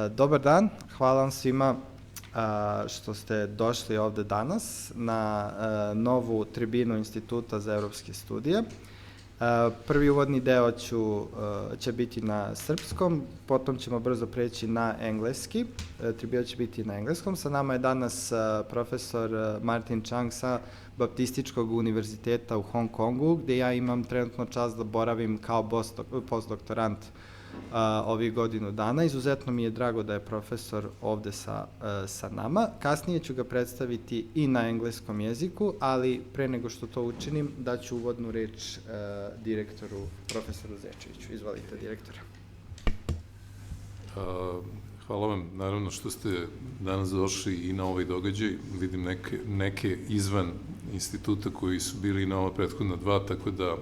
Dobar dan, hvala vam svima što ste došli ovde danas na novu tribinu Instituta za evropske studije. Prvi uvodni deo će biti na srpskom, potom ćemo brzo preći na engleski. Tribina će biti na engleskom. Sa nama je danas profesor Martin Chung sa Baptističkog univerziteta u Hong Kongu, gde ja imam trenutno čast da boravim kao postdoktorant ovih godinu dana. Izuzetno mi je drago da je profesor ovde sa nama. Kasnije ću ga predstaviti i na engleskom jeziku, ali pre nego što to učinim, daću uvodnu reč direktoru, profesoru Zečeviću. Izvolite, direktore. Hvala vam, naravno, što ste danas došli i na ovaj događaj. Vidim neke izvan instituta koji su bili na ova prethodna dva, tako da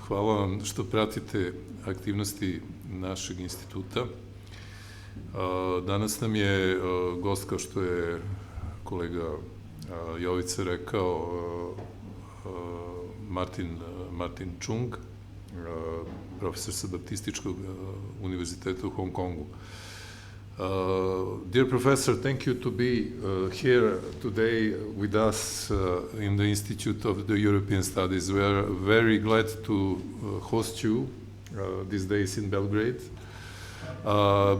hvala vam što pratite aktivnosti našeg instituta. Danas nam je gost, kao što je kolega Јовица rekao, Martin Chung, profesor sa Baptističkog univerziteta u Hong Kongu. Dear Professor, thank you to be here today with us in the Institute of the European Studies. We are very glad to host you these days in Belgrade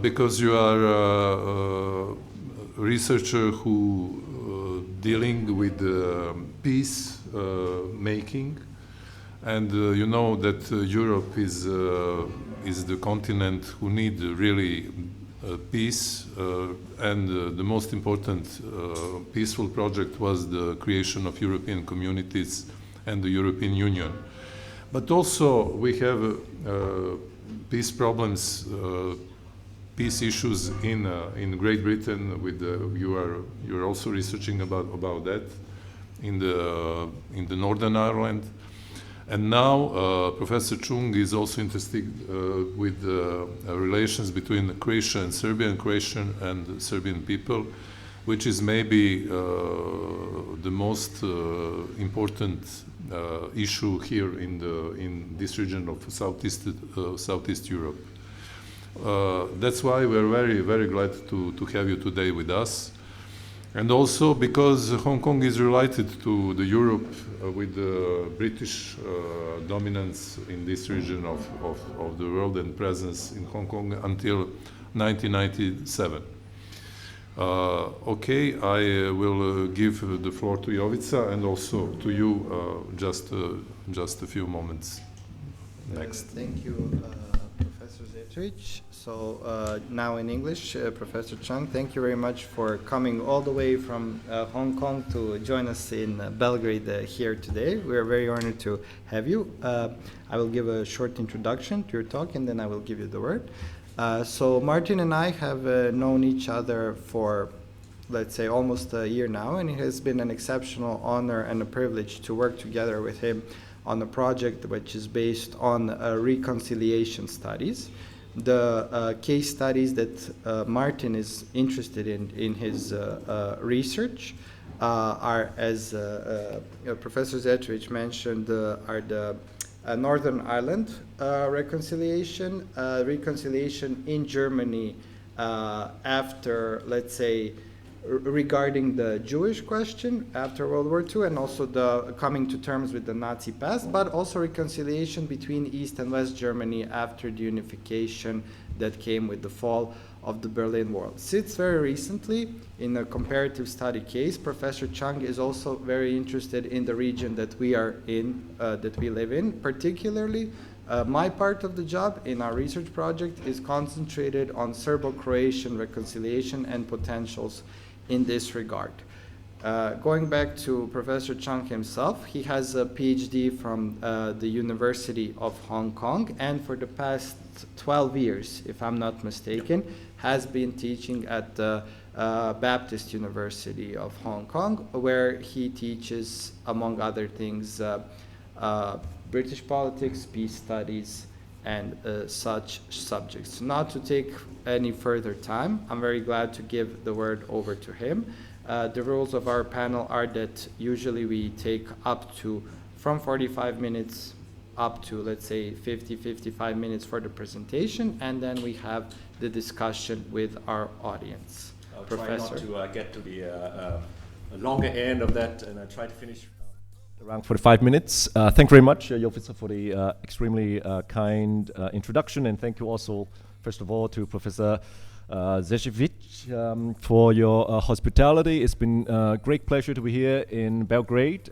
because you are a researcher who dealing with peace making, and you know that Europe is the continent who need really peace, and the most important peaceful project was the creation of European communities and the European Union. But also we have peace problems, peace issues in Great Britain. With you're also researching about that in the Northern Ireland. And now Professor Chung is also interested with relations between Croatia and Serbia, and Croatian and Serbian people, which is maybe the most important issue here in this region of Southeast Europe. That's why we're very, very glad to have you today with us. And also because Hong Kong is related to the Europe with the British dominance in this region of the world and presence in Hong Kong until 1997. Okay, I will give the floor to Јовица and also to you just a few moments. Next. Thank you, Professor Zečević. So now in English, Professor Chung, thank you very much for coming all the way from Hong Kong to join us in Belgrade here today. We are very honored to have you. I will give a short introduction to your talk and then I will give you the word. So Martin and I have known each other for, let's say, almost a year now, and it has been an exceptional honor and a privilege to work together with him on a project which is based on reconciliation studies. The case studies that Martin is interested in his research are, as Professor Zečević mentioned, are the Northern Ireland reconciliation in Germany after, let's say, regarding the Jewish question after World War II, and also the coming to terms with the Nazi past, but also reconciliation between East and West Germany after the unification that came with the fall of the Berlin Wall. Since very recently, in a comparative study case, Professor Chung is also very interested in the region that we are in, that we live in. Particularly, my part of the job in our research project is concentrated on Serbo-Croatian reconciliation and potentials in this regard. Going back to Professor Chung himself, he has a PhD from the University of Hong Kong, and for the past 12 years, if I'm not mistaken, has been teaching at the Baptist University of Hong Kong, where he teaches, among other things, British politics, peace studies, and such subjects. Not to take any further time, I'm very glad to give the word over to him. The rules of our panel are that usually we take up to from 45 minutes up to, let's say, 55 minutes for the presentation, and then we have the discussion with our audience. I'll Professor. try not to get to the longer end of that, and I try to finish around 45 minutes. Thank you very much, Јовица, for the extremely kind introduction, and thank you also, first of all, to Professor ЗЕЧЕВИси for your hospitality. It's been a great pleasure to be here in Belgrade.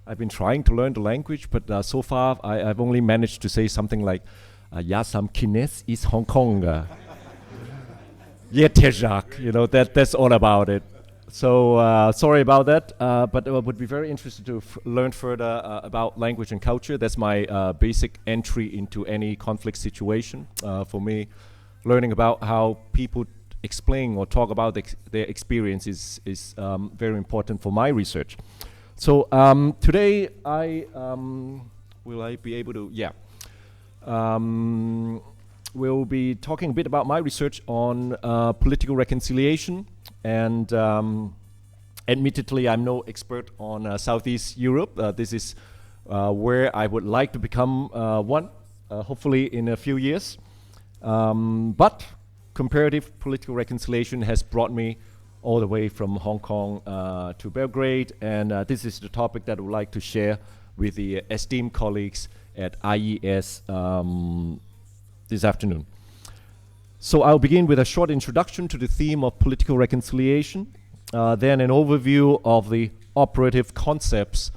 I've been trying to learn the language, but so far I've only managed to say something like "Ja sam kines is Hong Kong." Yeah, Tejak, you know, that's all about it. So sorry about that, but I would be very interested to learn further about language and culture. That's my basic entry into any conflict situation. For me, learning about how people explain or talk about their experience is very important for my research. So today will I be able to, yeah. We'll be talking a bit about my research on political reconciliation, and admittedly I'm no expert on Southeast Europe. This is where I would like to become one, hopefully in a few years. But comparative political reconciliation has brought me all the way from Hong Kong to Belgrade, and this is the topic that I would like to share with the esteemed colleagues at IES this afternoon. So I'll begin with a short introduction to the theme of political reconciliation, then an overview of the operative concepts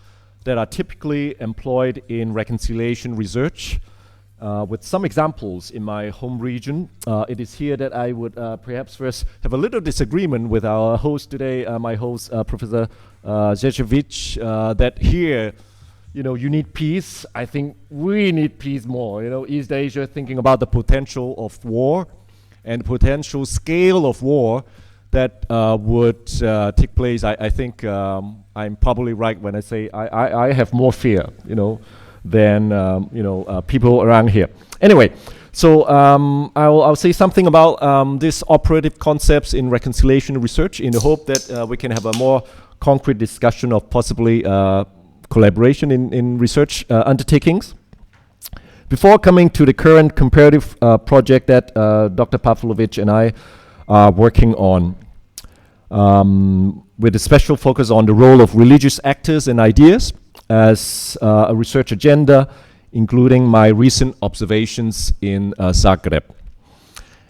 that are typically employed in reconciliation research, with some examples in my home region. It is here that I would perhaps first have a little disagreement with our host today, my host, Professor ЗЕЧЕВИси, that here, you know, you need peace. I think we need peace more. You know, East Asia thinking about the potential of war and potential scale of war that would take place. I think I'm probably right when I say I have more fear, you know, than people around here. Anyway, so I'll say something about these operative concepts in reconciliation research in the hope that we can have a more concrete discussion of possibly collaboration in research undertakings. Before coming to the current comparative project that Dr. Pavlovici and I are working on, with a special focus on the role of religious actors and ideas as a research agenda, including my recent observations in Zagreb.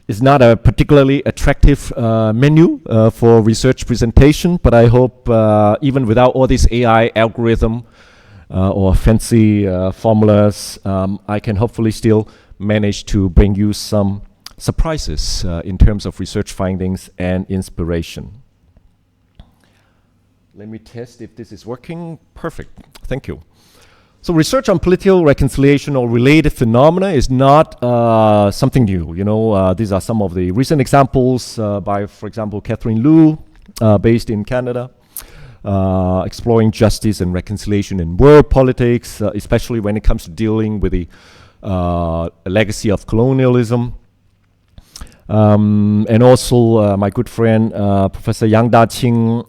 It's not a particularly attractive menu for research presentation, but I hope even without all this AI algorithm or fancy formulas, I can hopefully still manage to bring you some surprises in terms of research findings and inspiration. Let me test if this is working. Perfect. Thank you. So research on political reconciliation or related phenomena is not something new. You know, these are some of the recent examples by, for example, Catherine Liu, based in Canada, exploring justice and reconciliation in world politics, especially when it comes to dealing with the legacy of colonialism. And also my good friend Professor Yang Da-Qing,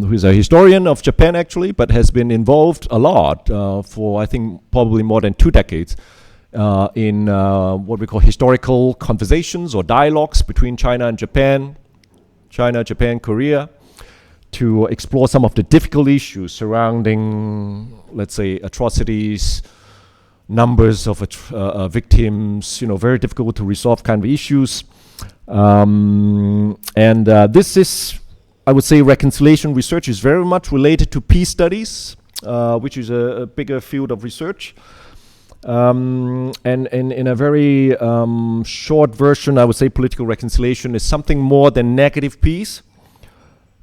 who is a historian of Japan actually, but has been involved a lot for I think probably more than 2 decades in what we call historical conversations or dialogues between China and Japan, China, Japan, Korea, to explore some of the difficult issues surrounding, let's say, atrocities, numbers of victims, you know, very difficult to resolve kind of issues. This is, I would say, reconciliation research is very much related to peace studies, which is a bigger field of research. And in a very short version, I would say political reconciliation is something more than negative peace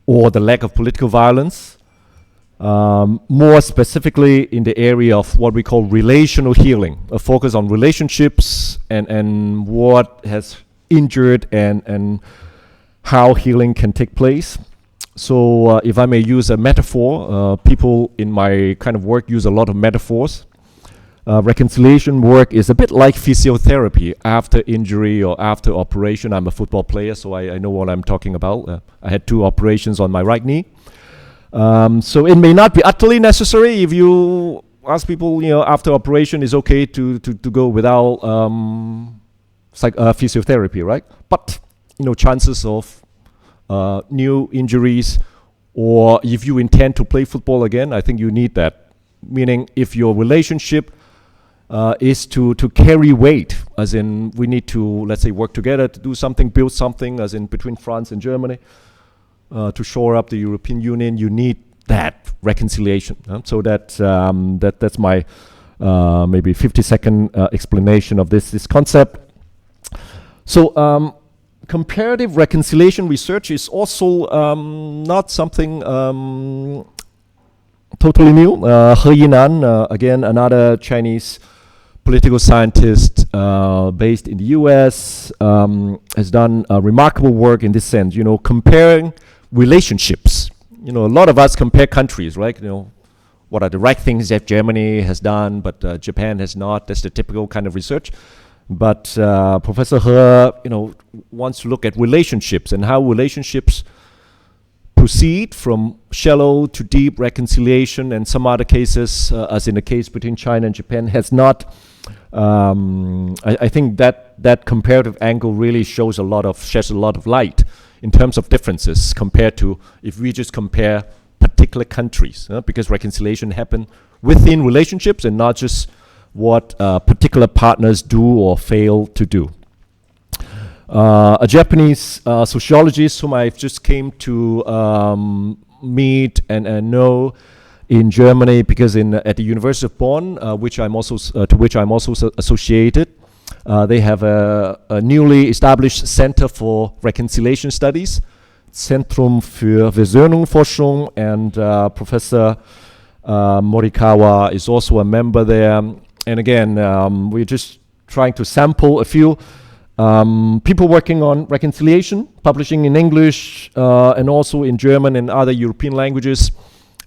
or the lack of political violence. More specifically in the area of what we call relational healing, a focus on relationships and what has injured and how healing can take place. So if I may use a metaphor, people in my kind of work use a lot of metaphors. Reconciliation work is a bit like physiotherapy after injury or after operation. I'm a football player, so I know what I'm talking about. I had 2 operations on my right knee. So it may not be utterly necessary if you ask people, after operation, is okay to go without physiotherapy, right? But chances of new injuries, or if you intend to play football again, I think you need that. Meaning, if your relationship is to carry weight, as in we need to, let's say, work together to do something, build something, as in between France and Germany, to shore up the European Union, you need that reconciliation. So that's my maybe 50-second explanation of this concept. So comparative reconciliation research is also not something totally new. He Yinan, again, another Chinese political scientist based in the US, has done remarkable work in this sense, comparing relationships. A lot of us compare countries, right? What are the right things that Germany has done, but Japan has not. That's the typical kind of research. But Professor He, wants to look at relationships and how relationships proceed from shallow to deep reconciliation, and some other cases, as in the case between China and Japan, has not. I think that comparative angle really sheds a lot of light in terms of differences compared to if we just compare particular countries, because reconciliation happen within relationships and not just what particular partners do or fail to do. A Japanese sociologist whom I just came to meet and know in Germany, because at the University of Bonn, to which I'm also associated, they have a newly established Center for Reconciliation Studies, Zentrum für Versöhnungsforschung, and Professor Morikawa is also a member there. And again, we're just trying to sample a few people working on reconciliation, publishing in English and also in German and other European languages.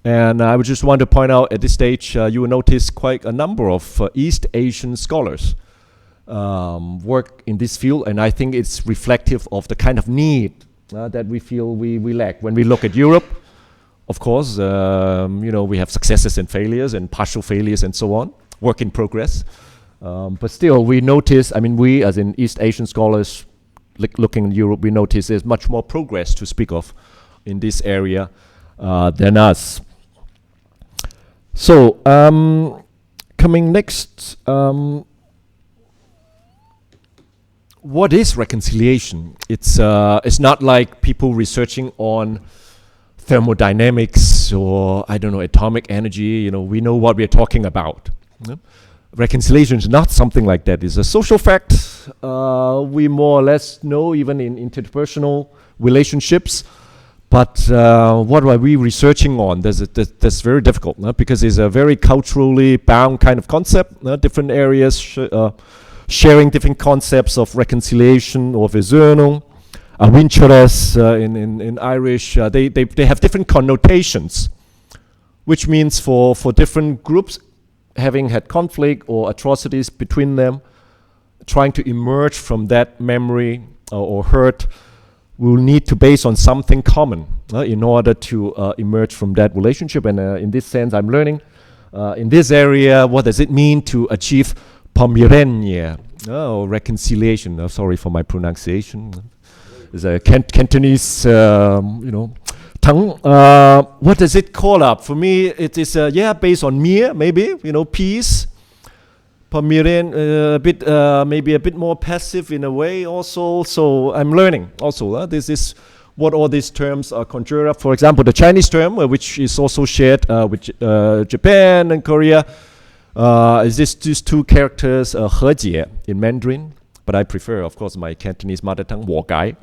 And I would just want to point out at this stage, you will notice quite a number of East Asian scholars work in this field, and I think it's reflective of the kind of need that we feel we lack. When we look at Europe, of course, we have successes and failures and partial failures and so on, work in progress. But still, we notice, we as in East Asian scholars looking at Europe, we notice there's much more progress to speak of in this area than us. So, coming next, what is reconciliation? It's not like people researching on thermodynamics or, atomic energy. We know what we're talking about. Reconciliation is not something like that. It's a social fact. We more or less know even in interpersonal relationships. But what are we researching on? That's very difficult, because it's a very culturally bound kind of concept. Different areas sharing different concepts of reconciliation or versöhnung. Wincheres in Irish, they have different connotations, which means for different groups having had conflict or atrocities between them, trying to emerge from that memory or hurt, will need to base on something common in order to emerge from that relationship. And in this sense, I'm learning in this area, what does it mean to achieve pomirenie, or reconciliation. Sorry for my pronunciation. It's a Cantonese, tongue. What does it call up? For me, it is based on mir, maybe, peace. Pomeranian, maybe a bit more passive in a way also. So I'm learning also. This is what all these terms are conjured up. For example, the Chinese term, which is also shared with Japan and Korea, is these two characters, 和解 in Mandarin. But I prefer, of course, my Cantonese mother tongue, 和解.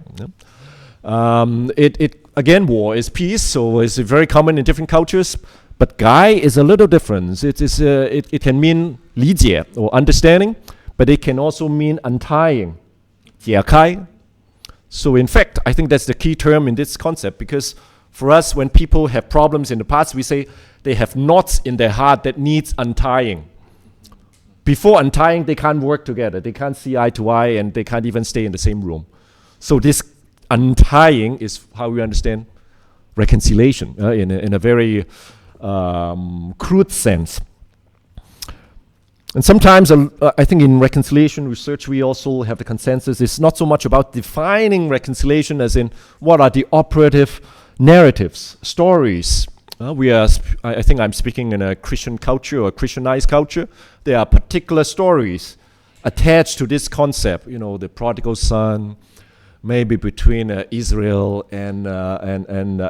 Again, war is peace, so it's very common in different cultures. But gai is a little different. It can mean 理解 or understanding, but it can also mean untying, 解开. So in fact, I think that's the key term in this concept, because for us, when people have problems in the past, we say they have knots in their heart that needs untying. Before untying, they can't work together. They can't see eye to eye, and they can't even stay in the same room. So this untying is how we understand reconciliation in a very crude sense. And sometimes I think in reconciliation research we also have the consensus it's not so much about defining reconciliation as in what are the operative narratives, stories. I think I'm speaking in a Christian culture or Christianized culture. There are particular stories attached to this concept, the prodigal son, maybe between Israel and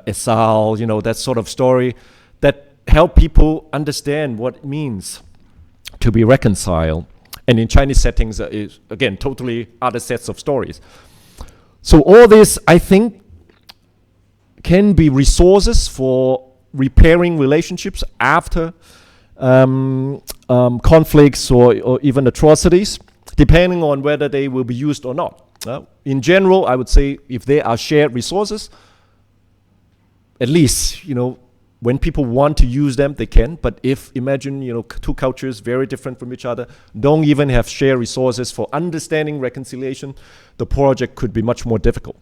Esau, that sort of story that help people understand what it means to be reconciled. And in Chinese settings, is again totally other sets of stories. So all this, I think, can be resources for repairing relationships after conflicts or even atrocities, depending on whether they will be used or not. In general, I would say if they are shared resources, at least, when people want to use them, they can. But if, imagine, two cultures very different from each other, don't even have shared resources for understanding reconciliation, the project could be much more difficult.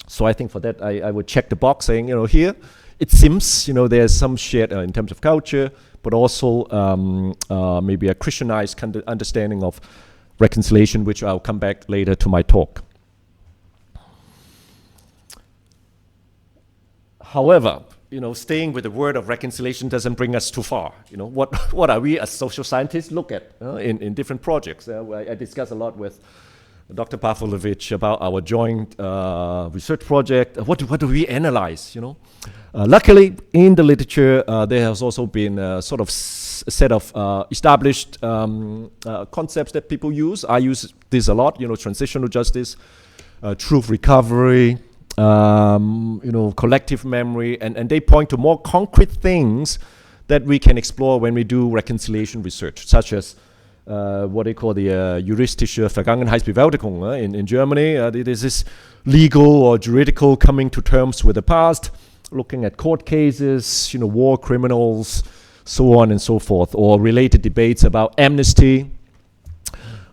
So I think for that, I would check the box saying, here, it seems, there's some shared in terms of culture, but also maybe a Christianized kind of understanding of reconciliation, which I'll come back later to my talk. However, staying with the word of reconciliation doesn't bring us too far. What are we as social scientists look at in different projects? I discuss a lot with Dr. PAVLOVIci about our joint research project. What do we analyze? Luckily, in the literature, there has also been a sort of set of established concepts that people use. I use this a lot. Transitional justice, truth recovery, collective memory, and they point to more concrete things that we can explore when we do reconciliation research, such as what they call the juristische Vergangenheitsbewältigung in Germany. This is legal or juridical coming to terms with the past, looking at court cases, war criminals, so on and so forth, or related debates about amnesty,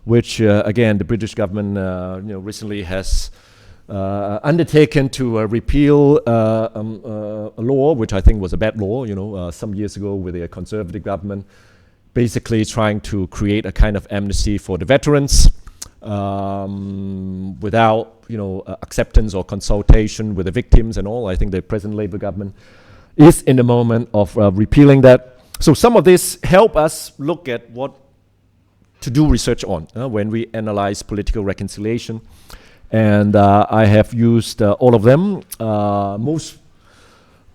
which again the British government recently has undertaken to repeal a law, which I think was a bad law, some years ago with a conservative government, basically trying to create a kind of amnesty for the veterans without, acceptance or consultation with the victims and all. I think the present Labour government is in the moment of repealing that. So some of this help us look at what to do research on when we analyze political reconciliation. And I have used all of them, most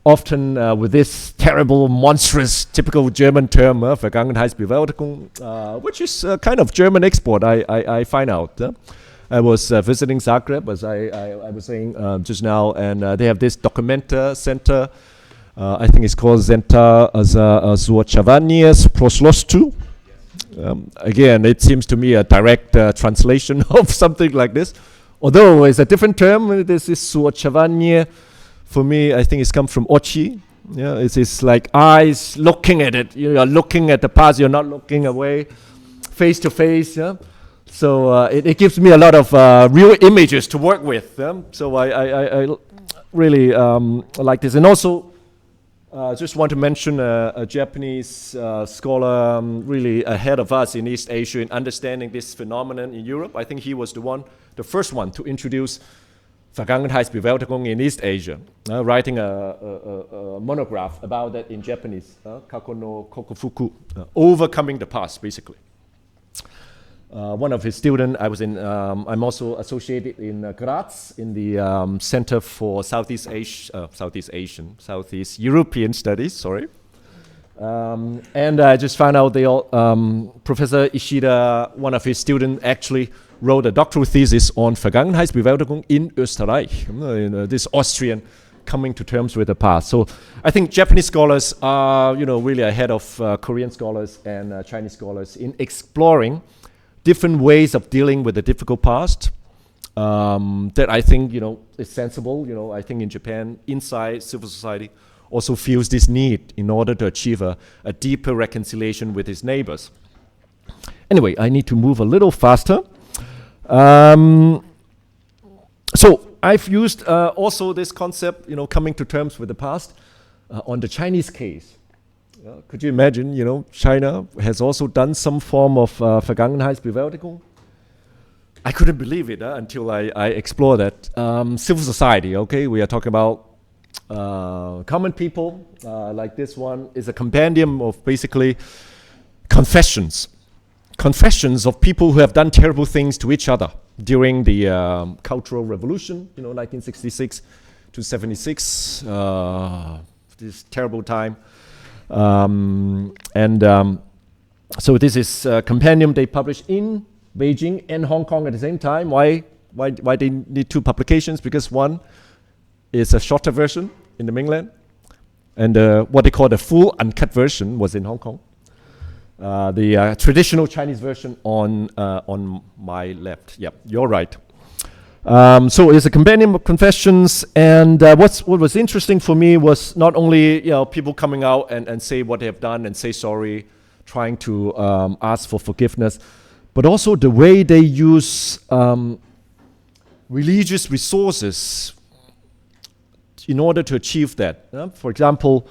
often with this terrible, monstrous, typical German term, Vergangenheitsbewältigung, which is kind of German export, I find out. I was visiting Zagreb, as I was saying just now, and they have this Documenta Center. I think it's called Center Zuočavanies Proslostu. Again, it seems to me a direct translation of something like this. Although it's a different term, this is Zuočavanie. For me, I think it's come from ochi. Yeah, it's like eyes looking at it. You are looking at the past. You're not looking away, face to face. Yeah. So it gives me a lot of real images to work with. So I really like this. And also, just want to mention a Japanese scholar really ahead of us in East Asia in understanding this phenomenon in Europe. I think he was the first one to introduce Vergangenheitsbewältigung in East Asia, writing a monograph about that in Japanese, Kako no Kokufuku, overcoming the past, basically. One of his students, I'm also associated in Graz in the Center for Southeast European Studies, sorry. And I just found out Professor Ishida, one of his students, actually wrote a doctoral thesis on Vergangenheitsbewältigung in Österreich, this Austrian coming to terms with the past. So I think Japanese scholars are, really ahead of Korean scholars and Chinese scholars in exploring different ways of dealing with the difficult past that I think, is sensible. I think in Japan, inside civil society, also feels this need in order to achieve a deeper reconciliation with his neighbors. Anyway, I need to move a little faster. So I've used also this concept, coming to terms with the past, on the Chinese case. Could you imagine, China has also done some form of Vergangenheitsbewältigung? I couldn't believe it until I explored that. Civil society, okay, we are talking about common people, like this one is a compendium of basically confessions of people who have done terrible things to each other during the Cultural Revolution, 1966 to 76, this terrible time. So this is a compendium they published in Beijing and Hong Kong at the same time. Why they need two publications? Because one is a shorter version in the mainland, and what they call the full uncut version was in Hong Kong. The traditional Chinese version on my left. Yep, you're right. So it's a compendium of confessions, and what was interesting for me was not only people coming out and say what they have done and say sorry, trying to ask for forgiveness, but also the way they use religious resources in order to achieve that. For example,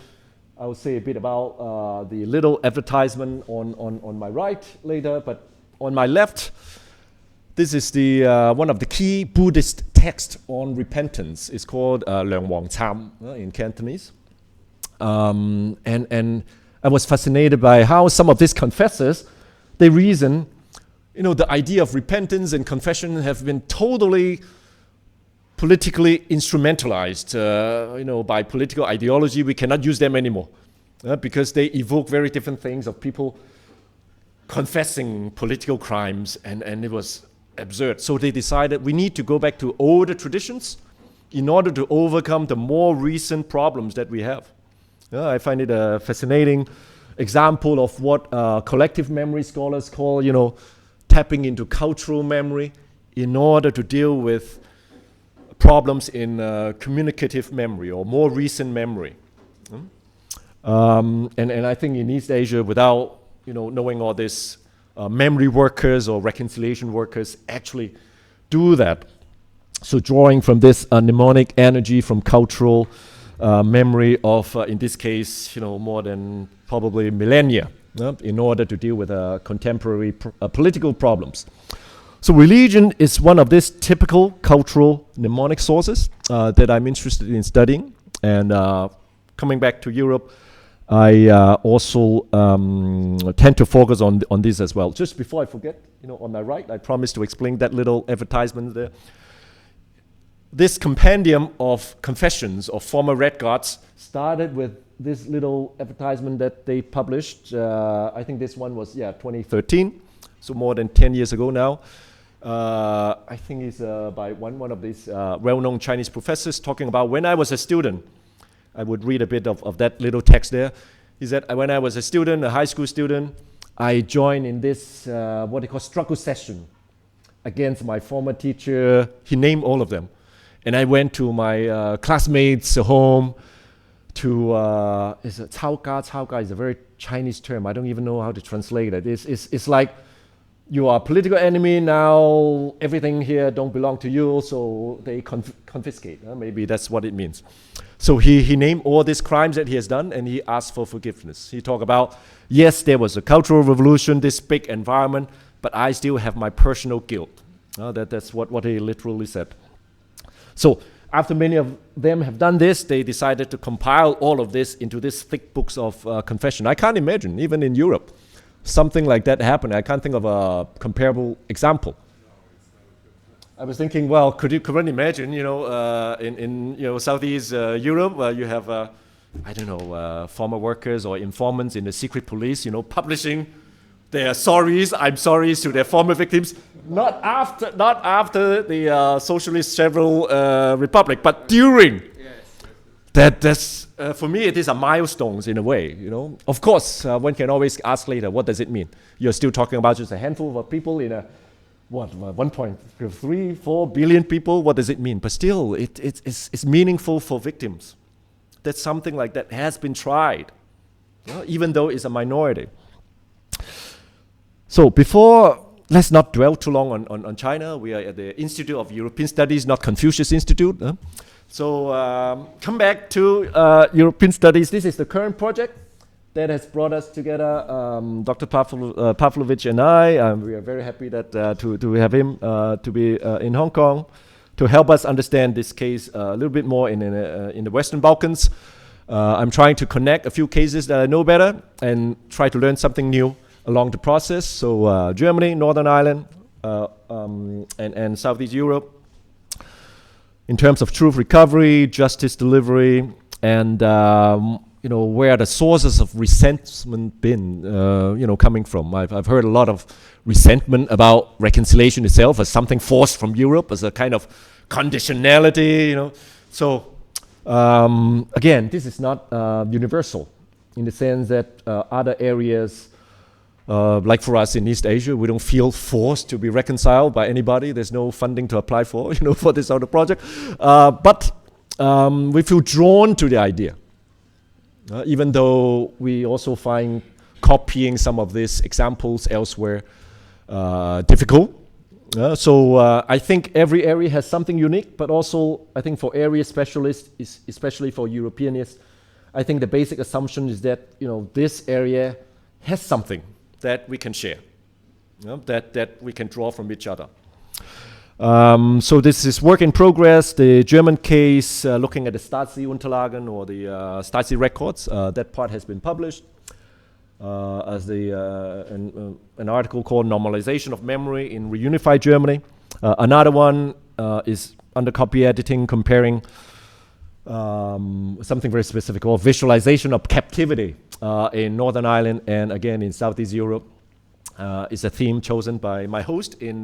I will say a bit about the little advertisement on my right later, but on my left, this is the one of the key Buddhist texts on repentance. It's called Leung Wang Cham in Cantonese. And I was fascinated by how some of these confessors, they reason, the idea of repentance and confession have been totally politically instrumentalized, by political ideology. We cannot use them anymore because they evoke very different things of people confessing political crimes, and it was absurd. So they decided we need to go back to older traditions in order to overcome the more recent problems that we have. I find it a fascinating example of what collective memory scholars call, tapping into cultural memory in order to deal with problems in communicative memory or more recent memory. And I think in East Asia, without knowing all this, memory workers or reconciliation workers actually do that. So drawing from this mnemonic energy from cultural memory of, in this case, more than probably millennia, in order to deal with contemporary political problems. So religion is one of these typical cultural mnemonic sources that I'm interested in studying. And coming back to Europe, I also tend to focus on this as well. Just before I forget, on my right, I promised to explain that little advertisement there. This compendium of confessions of former Red Guards started with this little advertisement that they published. I think this one was 2013, so more than 10 years ago now. I think it's by one of these well-known Chinese professors talking about when I was a student. I would read a bit of that little text there. He said, when I was a student, a high school student, I joined in this, what they call struggle session against my former teacher. He named all of them. And I went to my classmates' home to, is it 抄家? 抄家 is a very Chinese term. I don't even know how to translate it. It's like you are a political enemy now, everything here don't belong to you, so they confiscate. Maybe that's what it means. So he named all these crimes that he has done, and he asked for forgiveness. He talked about, yes, there was a cultural revolution, this big environment, but I still have my personal guilt. That's what he literally said. So after many of them have done this, they decided to compile all of this into these thick books of confession. I can't imagine, even in Europe, something like that happened. I can't think of a comparable example. I was thinking, well, could you imagine, in Southeast Europe, you have, I don't know, former workers or informants in the secret police, publishing their sorries, I'm sorry to their former victims, not after the socialist several republic, but during. That's for me, it is a milestone in a way. Of course, one can always ask later, what does it mean? You're still talking about just a handful of people in a 1.3, 4 billion people. What does it mean? But still, it's meaningful for victims. That something like that has been tried, even though it's a minority. So let's not dwell too long on China. We are at the Institute of European Studies, not Confucius Institute. So come back to European Studies. This is the current project. that has brought us together, Dr. Pavlovici and I. We are very happy that to have him to be in Hong Kong to help us understand this case a little bit more in the Western Balkans. I'm trying to connect a few cases that I know better and try to learn something new along the process. So Germany, Northern Ireland, and Southeast Europe. In terms of truth recovery, justice delivery, and where the sources of resentment been, coming from. I've heard a lot of resentment about reconciliation itself as something forced from Europe, as a kind of conditionality, So again, this is not universal in the sense that other areas, like for us in East Asia, we don't feel forced to be reconciled by anybody. There's no funding to apply for, for this sort of project. But we feel drawn to the idea. Even though we also find copying some of these examples elsewhere difficult. So I think every area has something unique, but also I think for area specialists, especially for Europeanists, I think the basic assumption is that this area has something that we can share, that we can draw from each other. So this is work in progress. The German case, looking at the Stasi-Unterlagen or the Stasi records, that part has been published as an article called Normalization of Memory in Reunified Germany. Another one is under copy editing, comparing something very specific called visualization of captivity in Northern Ireland and again in Southeast Europe. Is a theme chosen by my host in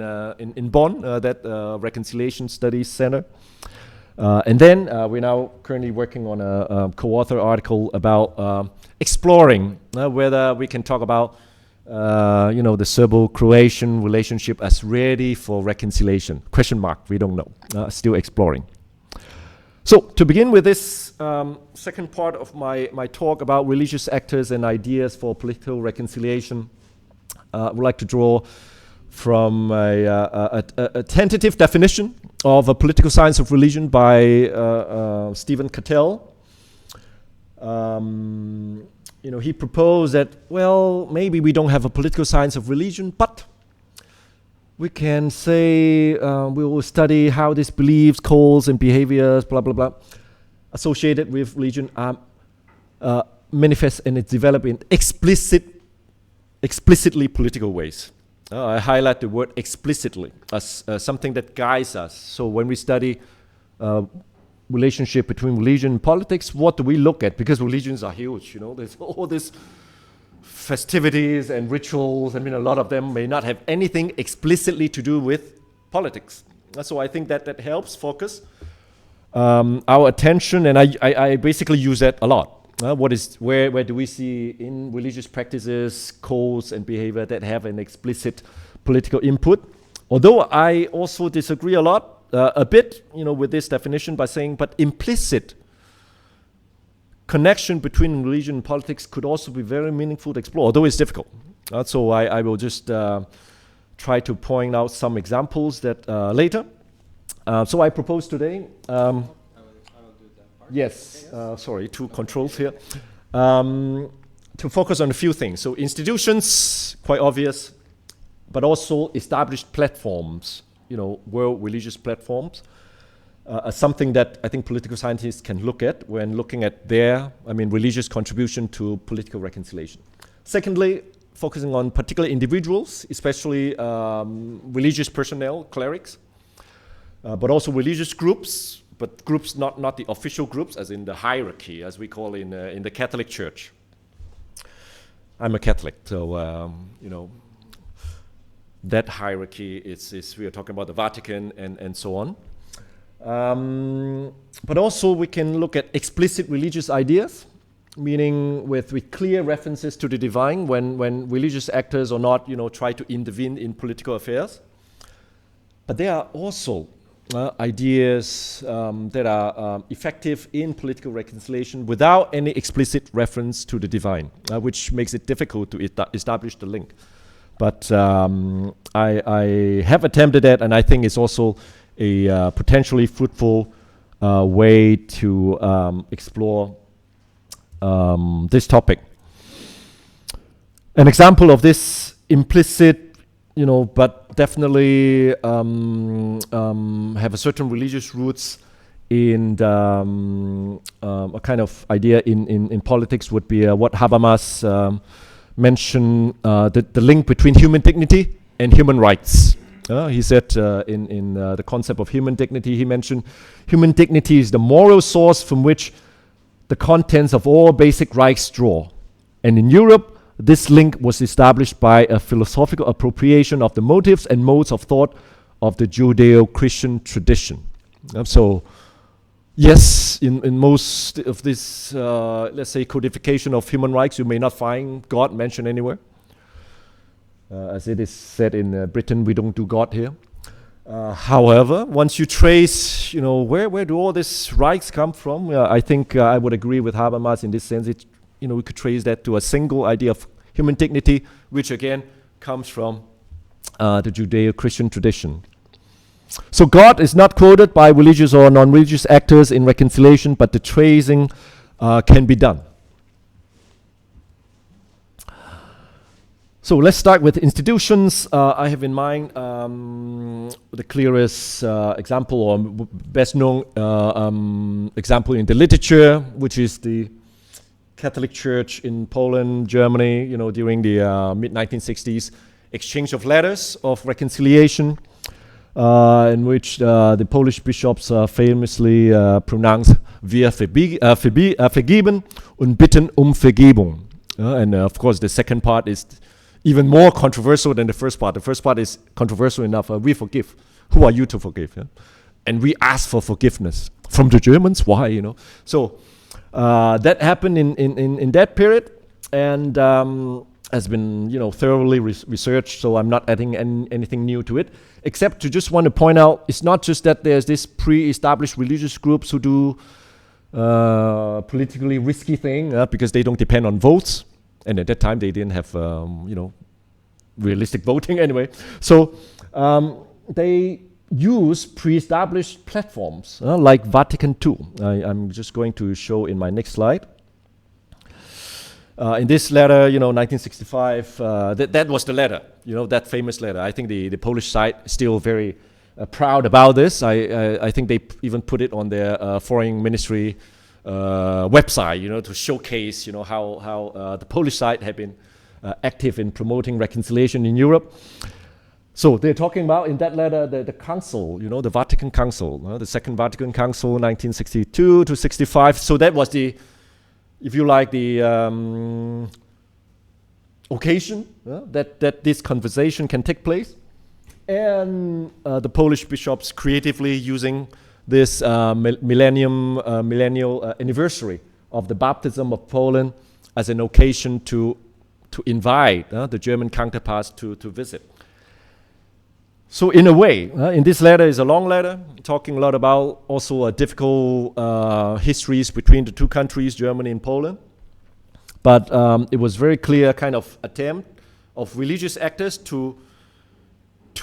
Bonn, that Reconciliation Studies Center. And then we're now currently working on a co-author article about exploring whether we can talk about the Serbo-Croatian relationship as ready for reconciliation. Question mark, we don't know, still exploring. So to begin with this second part of my talk about religious actors and ideas for political reconciliation, I would like to draw from a tentative definition of a political science of religion by Stephen Cattell. He proposed that, well, maybe we don't have a political science of religion, but we can say we will study how these beliefs, calls, and behaviors, blah, blah, blah, associated with religion are manifest and develop in explicitly political ways. I highlight the word explicitly as something that guides us. So when we study relationship between religion and politics, what do we look at? Because religions are huge, there's all these festivities and rituals. I mean, a lot of them may not have anything explicitly to do with politics. So I think that helps focus our attention, and I basically use that a lot. Where do we see in religious practices, codes, and behavior that have an explicit political input? Although I also disagree a bit, with this definition by saying, but implicit connection between religion and politics could also be very meaningful to explore, although it's difficult. So I will just try to point out some examples that later. So I propose today. Yes, sorry, two controls here. To focus on a few things. So institutions, quite obvious, but also established platforms, world religious platforms, are something that I think political scientists can look at when looking at their, religious contribution to political reconciliation. Secondly, focusing on particular individuals, especially religious personnel, clerics, but also religious groups, but groups not the official groups, as in the hierarchy, as we call in the Catholic Church. I'm a Catholic, so that hierarchy is we are talking about the Vatican and so on. But also we can look at explicit religious ideas, meaning with clear references to the divine when religious actors or not, try to intervene in political affairs. But there are also ideas that are effective in political reconciliation without any explicit reference to the divine, which makes it difficult to establish the link. But I have attempted that, and I think it's also a potentially fruitful way to explore this topic. An example of this implicit, but definitely have a certain religious roots in a kind of idea in politics would be what Habermas mentioned, the link between human dignity and human rights. He said in the concept of human dignity, he mentioned human dignity is the moral source from which the contents of all basic rights draw. And in Europe, this link was established by a philosophical appropriation of the motives and modes of thought of the Judeo-Christian tradition. So, yes, in most of this, let's say, codification of human rights, you may not find God mentioned anywhere. As it is said in Britain, we don't do God here. However, once you trace, where do all these rights come from? I think I would agree with Habermas in this sense. We could trace that to a single idea of human dignity, which again comes from the Judeo-Christian tradition. So God is not quoted by religious or non-religious actors in reconciliation, but the tracing can be done. So let's start with institutions. I have in mind the clearest example or best known example in the literature, which is the Catholic Church in Poland, Germany, during the mid-1960s, exchange of letters of reconciliation, in which the Polish bishops famously pronounced "Wir vergeben und bitten Vergebung." And of course, the second part is even more controversial than the first part. The first part is controversial enough. We forgive. Who are you to forgive? Yeah? And we ask for forgiveness from the Germans. Why? So that happened in that period, and has been thoroughly researched. So I'm not adding anything new to it, except to just want to point out it's not just that there's this pre-established religious groups who do politically risky thing because they don't depend on votes. And at that time, they didn't have, realistic voting anyway. So they use pre-established platforms like Vatican II. I'm just going to show in my next slide. In this letter, 1965, that was the letter, that famous letter. I think the Polish side is still very proud about this. I think they even put it on their foreign ministry website, to showcase, how the Polish side had been active in promoting reconciliation in Europe. So they're talking about in that letter the council, the Vatican Council, the Second Vatican Council, 1962 to 65. So that was the, if you like, the occasion that this conversation can take place, and the Polish bishops creatively using this millennial anniversary of the baptism of Poland as an occasion to invite the German counterparts to visit. So in a way, in this letter is a long letter talking a lot about also difficult histories between the two countries, Germany and Poland. But it was very clear kind of attempt of religious actors to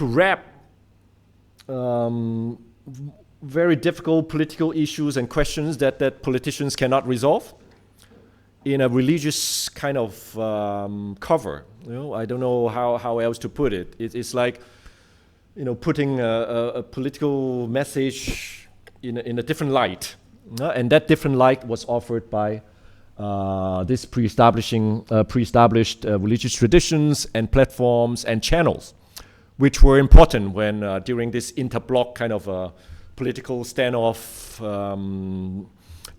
wrap very difficult political issues and questions that politicians cannot resolve in a religious kind of cover. I don't know how else to put it. It's like putting a political message in a different light, and that different light was offered by this pre-established religious traditions and platforms and channels, which were important when during this interblock kind of political standoff,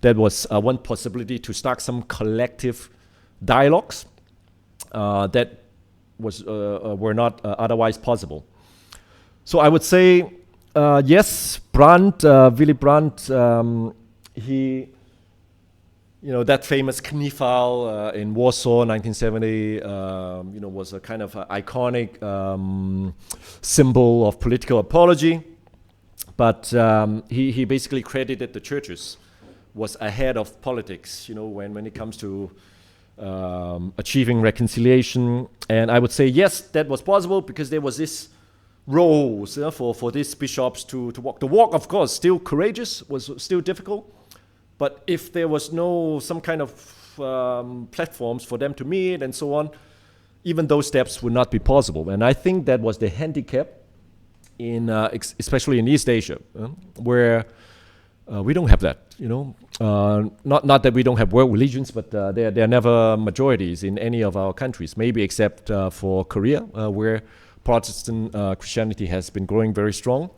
that was one possibility to start some collective dialogues that were not otherwise possible. So I would say, yes, Willy Brandt, he, that famous Kniefall in Warsaw, 1970, was a kind of iconic symbol of political apology. But he basically credited the churches was ahead of politics, when it comes to achieving reconciliation. And I would say, yes, that was possible because there was this roles for these bishops to walk. The walk, of course, still courageous, was still difficult. But if there was some kind of platforms for them to meet and so on, even those steps would not be possible. And I think that was the handicap in, especially in East Asia, where we don't have that, you know. Not that we don't have world religions, but they're never majorities in any of our countries, maybe except for Korea, where Protestant Christianity has been growing very strong.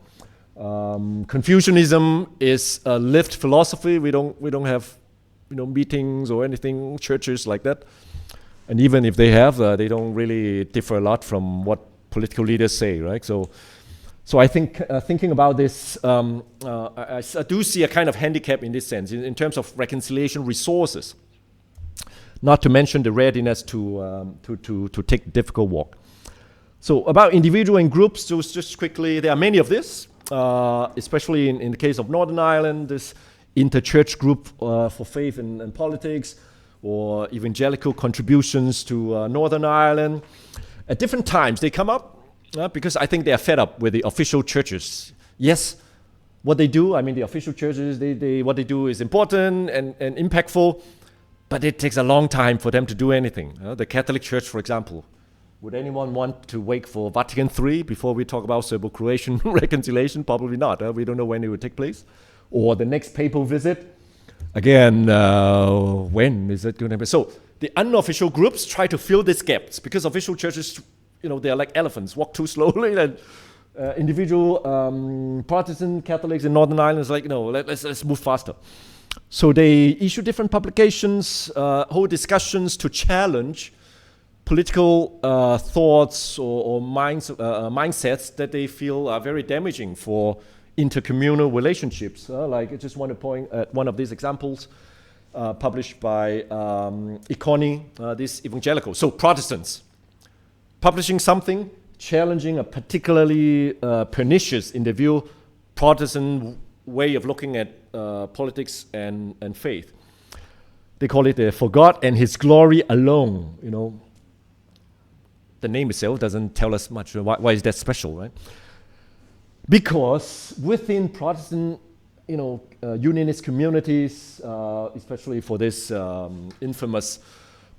Confucianism is a lived philosophy. We don't have, you know, meetings or anything, churches like that. And even if they have, they don't really differ a lot from what political leaders say, right? So I think thinking about this, I do see a kind of handicap in this sense, in terms of reconciliation resources. Not to mention the readiness to take the difficult walk. So about individual and groups, just quickly, there are many of this, especially in the case of Northern Ireland, this interchurch group for faith and politics, or evangelical contributions to Northern Ireland. At different times they come up because I think they are fed up with the official churches. Yes, what they do, I mean, the official churches, what they do is important and impactful, but it takes a long time for them to do anything. The Catholic Church, for example, would anyone want to wait for Vatican III before we talk about Serbo-Croatian reconciliation? Probably not. We don't know when it would take place. Or the next papal visit. Again, when is it going to be? So the unofficial groups try to fill these gaps because official churches, you know, they're like elephants, walk too slowly. And individual Protestant Catholics in Northern Ireland is like, you know, let's move faster. So they issue different publications, hold discussions to challenge political thoughts or mindsets that they feel are very damaging for intercommunal relationships. Like I just want to point at one of these examples published by Econi, this evangelical. So Protestants publishing something, challenging a particularly pernicious, in the view, Protestant way of looking at politics and faith. They call it "For God and His Glory Alone." You know, the name itself doesn't tell us much. Why is that special, right? Because within Protestant, you know, unionist communities, especially for this infamous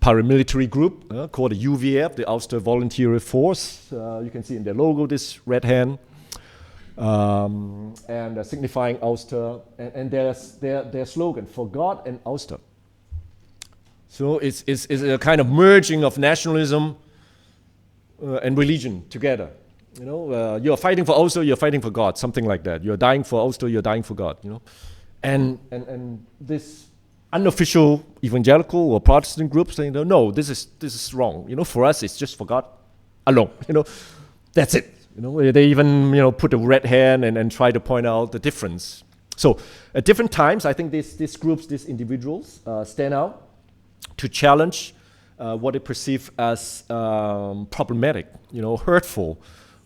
paramilitary group called the UVF, the Ulster Volunteer Force, you can see in their logo this red hand, and signifying Ulster, and their slogan, "For God and Ulster." So it's a kind of merging of nationalism and religion together. You know, you're fighting for Ulster, you're fighting for God, something like that. You're dying for Ulster, you're dying for God. You know, and this unofficial evangelical or Protestant group saying, no, this is wrong. You know, for us it's just for God alone. You know, that's it. You know, they even, you know, put a red hand and try to point out the difference. So at different times, I think these groups, these individuals, stand out to challenge what they perceive as problematic, you know, hurtful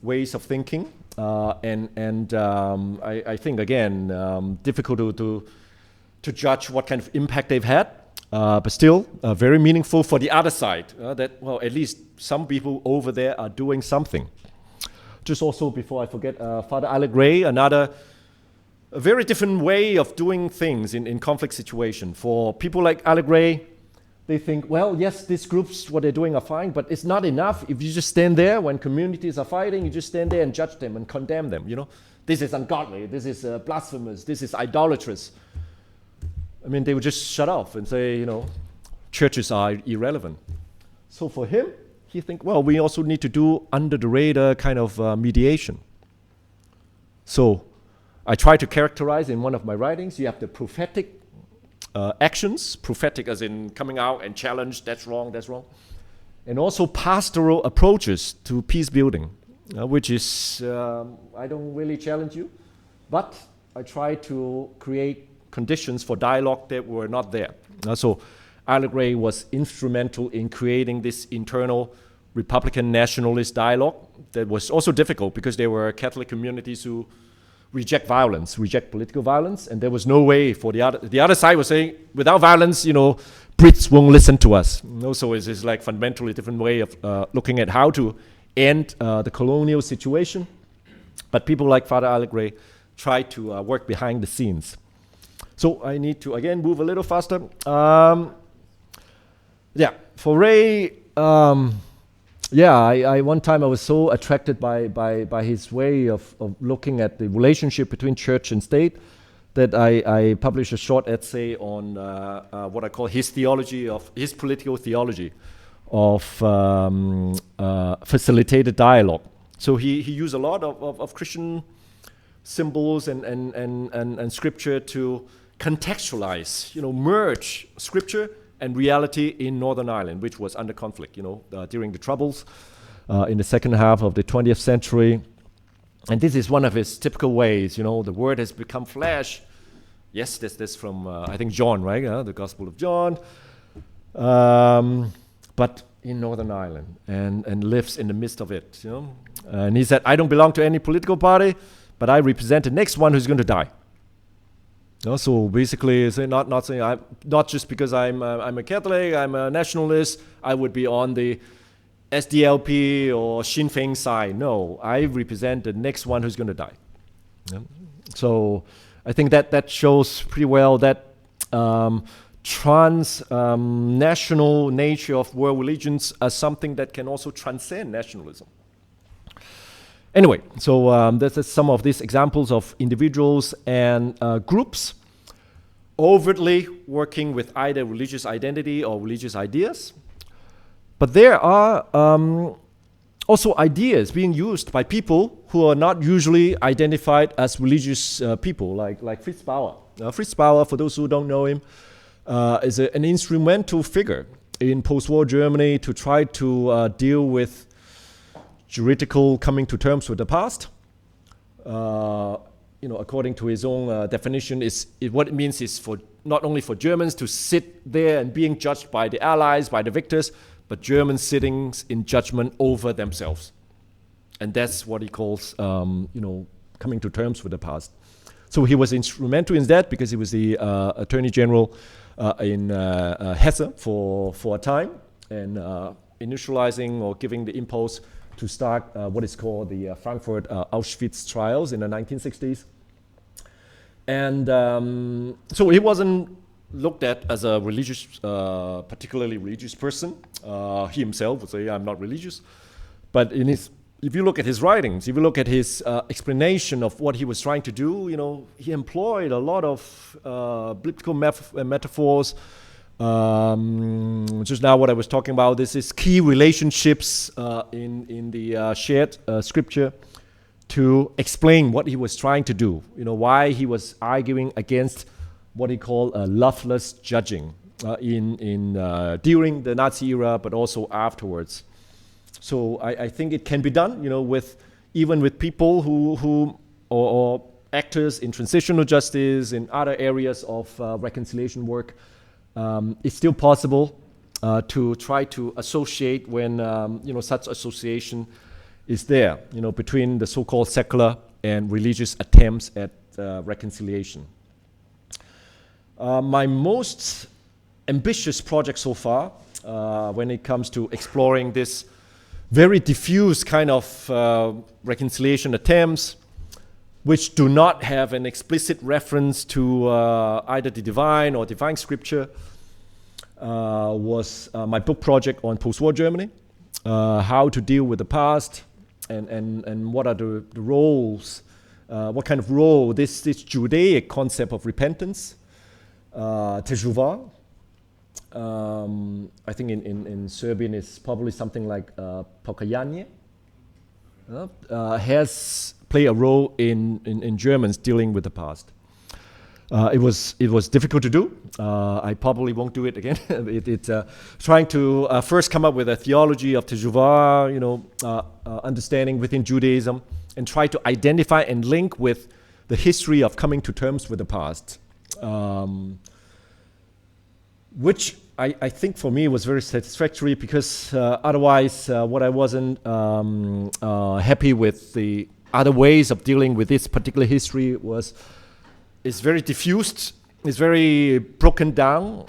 ways of thinking, and I think again difficult to judge what kind of impact they've had, but still very meaningful for the other side. That, well, at least some people over there are doing something. Just also before I forget, Father Alec Ray, a very different way of doing things in conflict situation. For people like Alec Ray, they think, well, yes, these groups, what they're doing are fine, but it's not enough if you just stand there when communities are fighting, you just stand there and judge them and condemn them, you know. This is ungodly, this is blasphemous, this is idolatrous. I mean, they would just shut off and say, you know, churches are irrelevant. So for him, he think, well, we also need to do under the radar kind of mediation. So I try to characterize in one of my writings, you have the prophetic actions, prophetic as in coming out and challenge, that's wrong, and also pastoral approaches to peace building, which is, I don't really challenge you, but I try to create conditions for dialogue that were not there. So Alec Ray was instrumental in creating this internal Republican nationalist dialogue that was also difficult because there were Catholic communities who reject violence, reject political violence, and there was no way for the other side was saying, without violence, you know, Brits won't listen to us. You know, so it's like fundamentally different way of looking at how to end the colonial situation. But people like Father Alec Ray try to work behind the scenes. So I need to again move a little faster. Yeah, for Ray, yeah, I one time I was so attracted by his way of looking at the relationship between church and state that I published a short essay on what I call his theology of his political theology of facilitated dialogue. So he used a lot of Christian symbols and scripture to contextualize, merge scripture and reality in Northern Ireland, which was under conflict, during the Troubles in the second half of the 20th century. And this is one of his typical ways, the word has become flesh. Yes, this from, I think, John, right? The Gospel of John. But in Northern Ireland and lives in the midst of it, And he said, I don't belong to any political party, but I represent the next one who's going to die. So basically, not saying not just because I'm a Catholic, I'm a nationalist, I would be on the SDLP or Sinn Féin side. No, I represent the next one who's going to die. So I think that shows pretty well that transnational nature of world religions as something that can also transcend nationalism. Anyway, so this is some of these examples of individuals and groups overtly working with either religious identity or religious ideas. But there are also ideas being used by people who are not usually identified as religious people, like Fritz Bauer. Fritz Bauer, for those who don't know him, is an instrumental figure in post-war Germany to try to deal with juridical coming to terms with the past. According to his own definition, what it means is for not only for Germans to sit there and being judged by the Allies, by the victors, but Germans sitting in judgment over themselves. And that's what he calls, coming to terms with the past. So he was instrumental in that because he was the Attorney General in Hesse for a time and initializing or giving the impulse to start what is called the Frankfurt Auschwitz trials in the 1960s. And so he wasn't looked at as a religious, particularly religious person. He himself would say, I'm not religious. But if you look at his writings, if you look at his explanation of what he was trying to do, he employed a lot of biblical metaphors. Just now what I was talking about, this is key relationships in the shared scripture to explain what he was trying to do, why he was arguing against what he called loveless judging during the Nazi era, but also afterwards. So I think it can be done, even with people who or actors in transitional justice, in other areas of reconciliation work. It's still possible to try to associate when such association is there, between the so-called secular and religious attempts at reconciliation. My most ambitious project so far, when it comes to exploring this very diffuse kind of reconciliation attempts, which do not have an explicit reference to either the divine or divine scripture, was my book project on post-war Germany, how to deal with the past, and what are the roles, what kind of role this Judaic concept of repentance, teshuvah, I think in Serbian it's probably something like pokajanje, has played a role in Germans dealing with the past. It was difficult to do. I probably won't do it again. It's trying to first come up with a theology of teshuvah, understanding within Judaism, and try to identify and link with the history of coming to terms with the past, which I think for me was very satisfactory because otherwise what I wasn't happy with the other ways of dealing with this particular history is very diffused, it's very broken down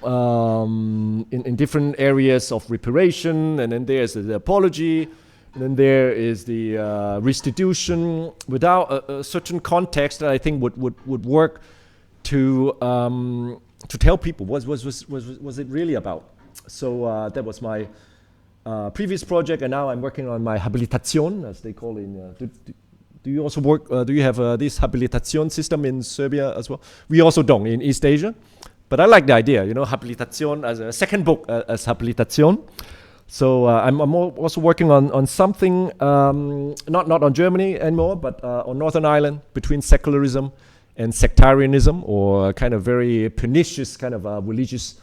in different areas of reparation, and then there's the apology, and then there is the restitution, without a certain context that I think would work to tell people what was it really about. So that was my previous project, and now I'm working on my habilitation, as they call it. Do you also work? Do you have this habilitation system in Serbia as well? We also don't in East Asia, but I like the idea. You know, habilitation as a second book as habilitation. So I'm also working on something not on Germany anymore, but on Northern Ireland, between secularism and sectarianism, or kind of very pernicious kind of religious,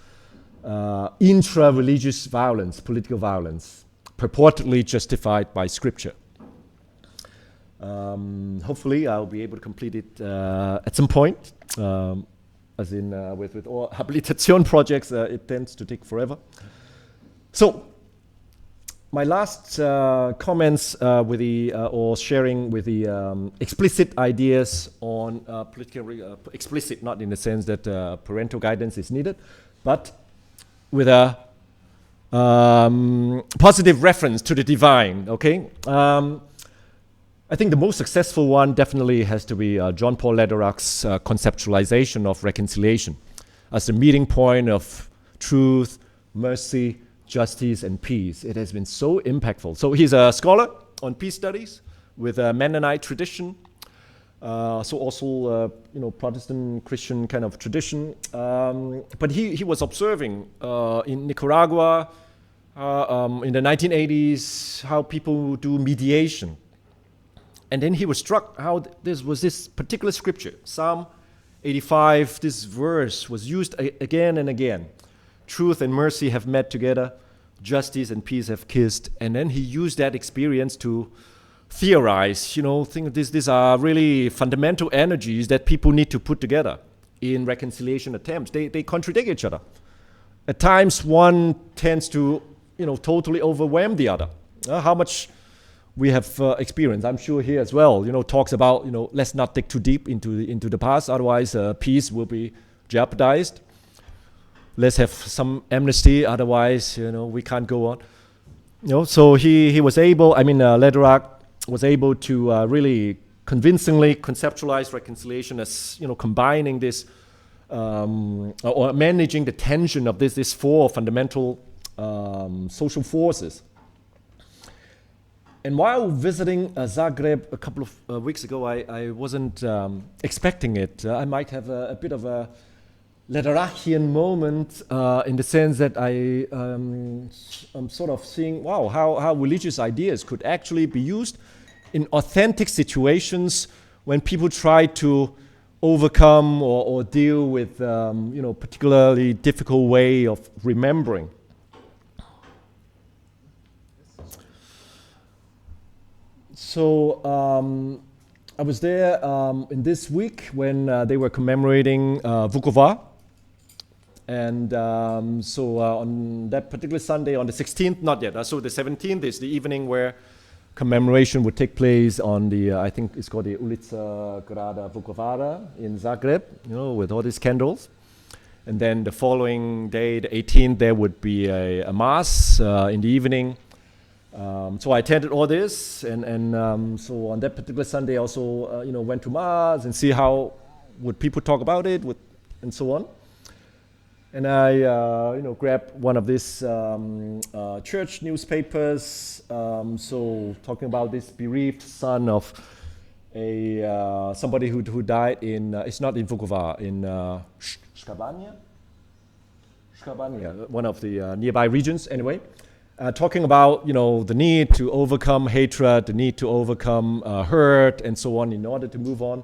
intra-religious violence, political violence, purportedly justified by scripture. Hopefully I'll be able to complete it at some point, as in with all habilitation projects, it tends to take forever. So my last comments with the or sharing with the explicit ideas on political explicit, not in the sense that parental guidance is needed, but with a positive reference to the divine. Okay, I think the most successful one definitely has to be John Paul Lederach's conceptualization of reconciliation as the meeting point of truth, mercy, justice, and peace. It has been so impactful. So he's a scholar on peace studies with a Mennonite tradition, so also Protestant Christian kind of tradition. But he was observing in Nicaragua in the 1980s how people do mediation. And then he was struck how this particular scripture, Psalm 85, this verse was used again and again. Truth and mercy have met together, justice and peace have kissed. And then he used that experience to theorize, think these are really fundamental energies that people need to put together in reconciliation attempts. They contradict each other. At times one tends to, totally overwhelm the other. How much we have experienced, I'm sure here as well, talks about, let's not dig too deep into the past, otherwise peace will be jeopardized. Let's have some amnesty, otherwise, we can't go on. So he was able, Lederach was able to really convincingly conceptualize reconciliation as, combining this, or managing the tension of these four fundamental social forces. And while visiting Zagreb a couple of weeks ago, I wasn't expecting it. I might have a bit of a Lederachian moment in the sense that I'm sort of seeing, wow, how religious ideas could actually be used in authentic situations when people try to overcome or deal with, particularly difficult way of remembering. So I was there in this week when they were commemorating Vukovar. And so on that particular Sunday, on the 16th, not yet. So the 17th is the evening where commemoration would take place on the, I think it's called the Ulica Grada Vukovara in Zagreb, with all these candles. And then the following day, the 18th, there would be a mass in the evening. So I attended all this, and so on that particular Sunday, I also went to mass and see how would people talk about it, and so on. And I grabbed one of these church newspapers, so talking about this bereaved son of somebody who died in it's not in Vukovar, in Shkabania, one of the nearby regions anyway. Talking about the need to overcome hatred, the need to overcome hurt, and so on in order to move on.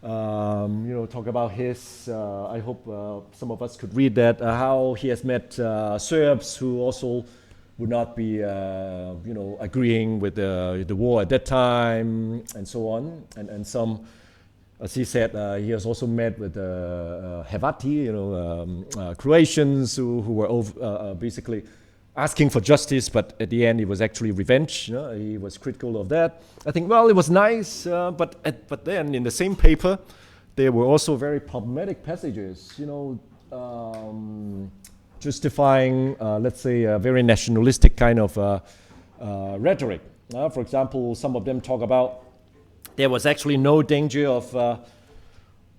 Talk about his. I hope some of us could read that. How he has met Serbs who also would not be, agreeing with the war at that time, and so on. And some, as he said, he has also met with Hrvati, Croatians who were basically asking for justice, but at the end it was actually revenge. He was critical of that. I think, well, it was nice, but then in the same paper, there were also very problematic passages, justifying, let's say, a very nationalistic kind of rhetoric. For example, some of them talk about there was actually no danger of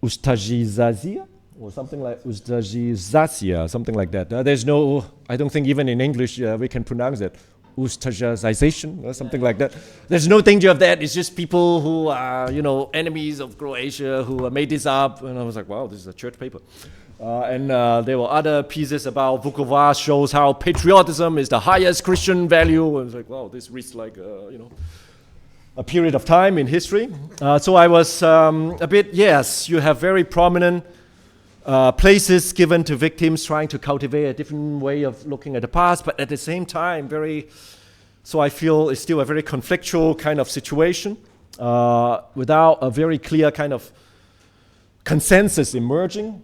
Ustashizazia, or something like Ustazizacja, something like that. There's no, I don't think even in English we can pronounce it. Ustazization or something like that. There's no danger of that. It's just people who are, enemies of Croatia who made this up. And I was like, wow, this is a church paper. And there were other pieces about Vukovar shows how patriotism is the highest Christian value. I was like, wow, this reads like, a period of time in history. So I was a bit, yes, you have very prominent places given to victims trying to cultivate a different way of looking at the past, but at the same time, so I feel it's still a very conflictual kind of situation without a very clear kind of consensus emerging.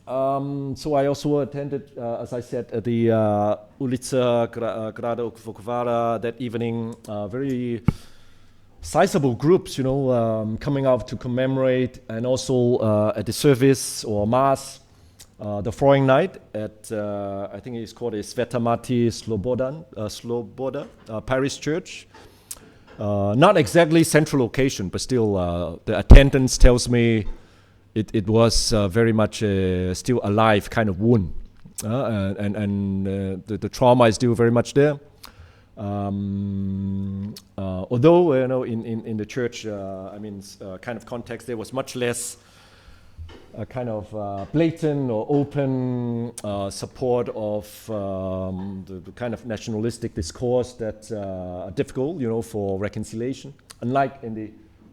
So I also attended, as I said, the Ulica Grada Vukovara that evening, very sizable groups, coming out to commemorate, and also at the service or mass, the following night at, I think it's called a Svetamati Sloboda Parish Church. Not exactly central location, but still the attendance tells me it was very much still alive kind of wound, and the trauma is still very much there. Although in the church, kind of context, there was much less kind of blatant or open support of the kind of nationalistic discourse that are difficult, for reconciliation. Unlike in the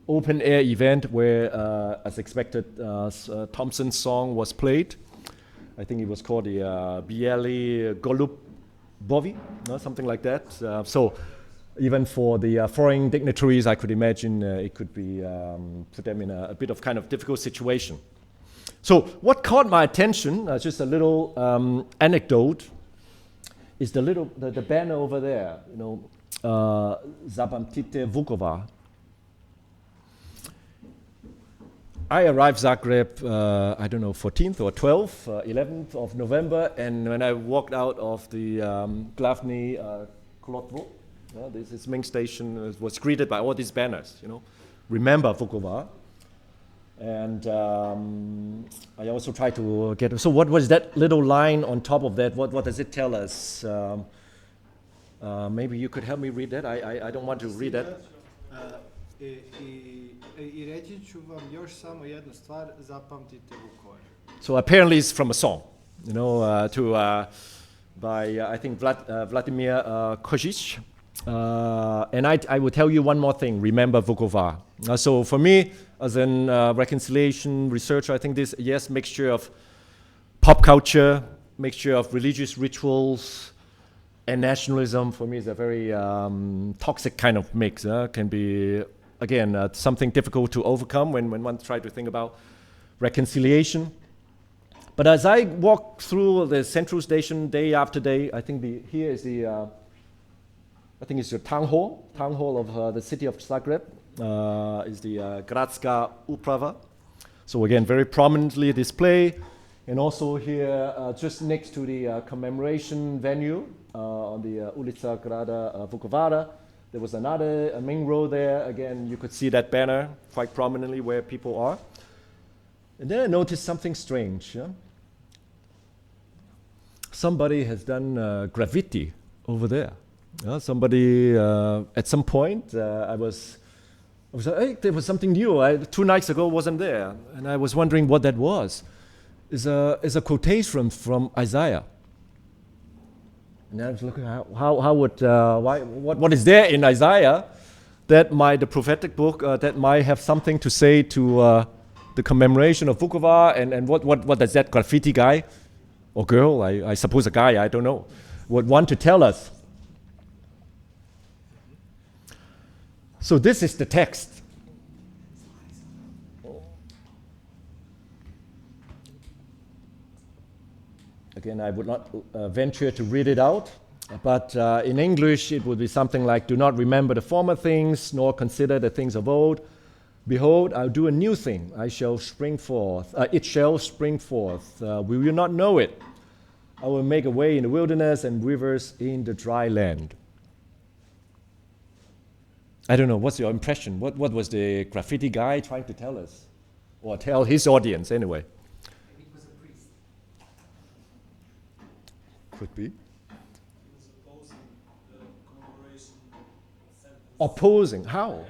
open air event where, as expected, Thompson's song was played. I think it was called the Bieli Golub Bovi, something like that. So even for the foreign dignitaries, I could imagine it could be put them in a bit of kind of difficult situation. So what caught my attention, just a little anecdote, is the banner over there, Zapamtite Vukovar. I arrived Zagreb, 14th or 12th, 11th of November, and when I walked out of the Glavni Kolodvor, this main station, was greeted by all these banners, remember Vukovar. And I also tried to get, so what was that little line on top of that? What does it tell us? Maybe you could help me read that. I don't want to read that. I reći ću vam još samo jednu stvar, zapamtite Vukovar. So apparently it's from a song, by I think Vladimir Kozic. And I will tell you one more thing, remember Vukovar. So for me, as a reconciliation researcher, I think this, mixture of pop culture, mixture of religious rituals, and nationalism, for me is a very toxic kind of mix. Can be, again, something difficult to overcome when one tries to think about reconciliation. But as I walk through the central station day after day, I think here is the town hall of the city of Zagreb, is the Gradska Uprava. So again, very prominently displayed. And also here, just next to the commemoration venue on the Ulica Grada Vukovara, there was a main road there. Again, you could see that banner quite prominently where people are. And then I noticed something strange. Somebody has done graffiti over there. Somebody, at some point, I was like, hey, there was something new. 2 nights ago wasn't there. And I was wondering what that was. Is a quotation from Isaiah. And I was looking at what is there in Isaiah that the prophetic book, that might have something to say to the commemoration of Vukovar, and what does that graffiti guy or girl, I suppose a guy, I don't know, would want to tell us. So this is the text. Again, I would not venture to read it out, but in English it would be something like, do not remember the former things, nor consider the things of old. Behold, I'll do a new thing. It shall spring forth. We will not know it. I will make a way in the wilderness and rivers in the dry land. I don't know, what's your impression? What was the graffiti guy trying to tell us? Or tell his audience anyway? It was Could be. Opposing, how?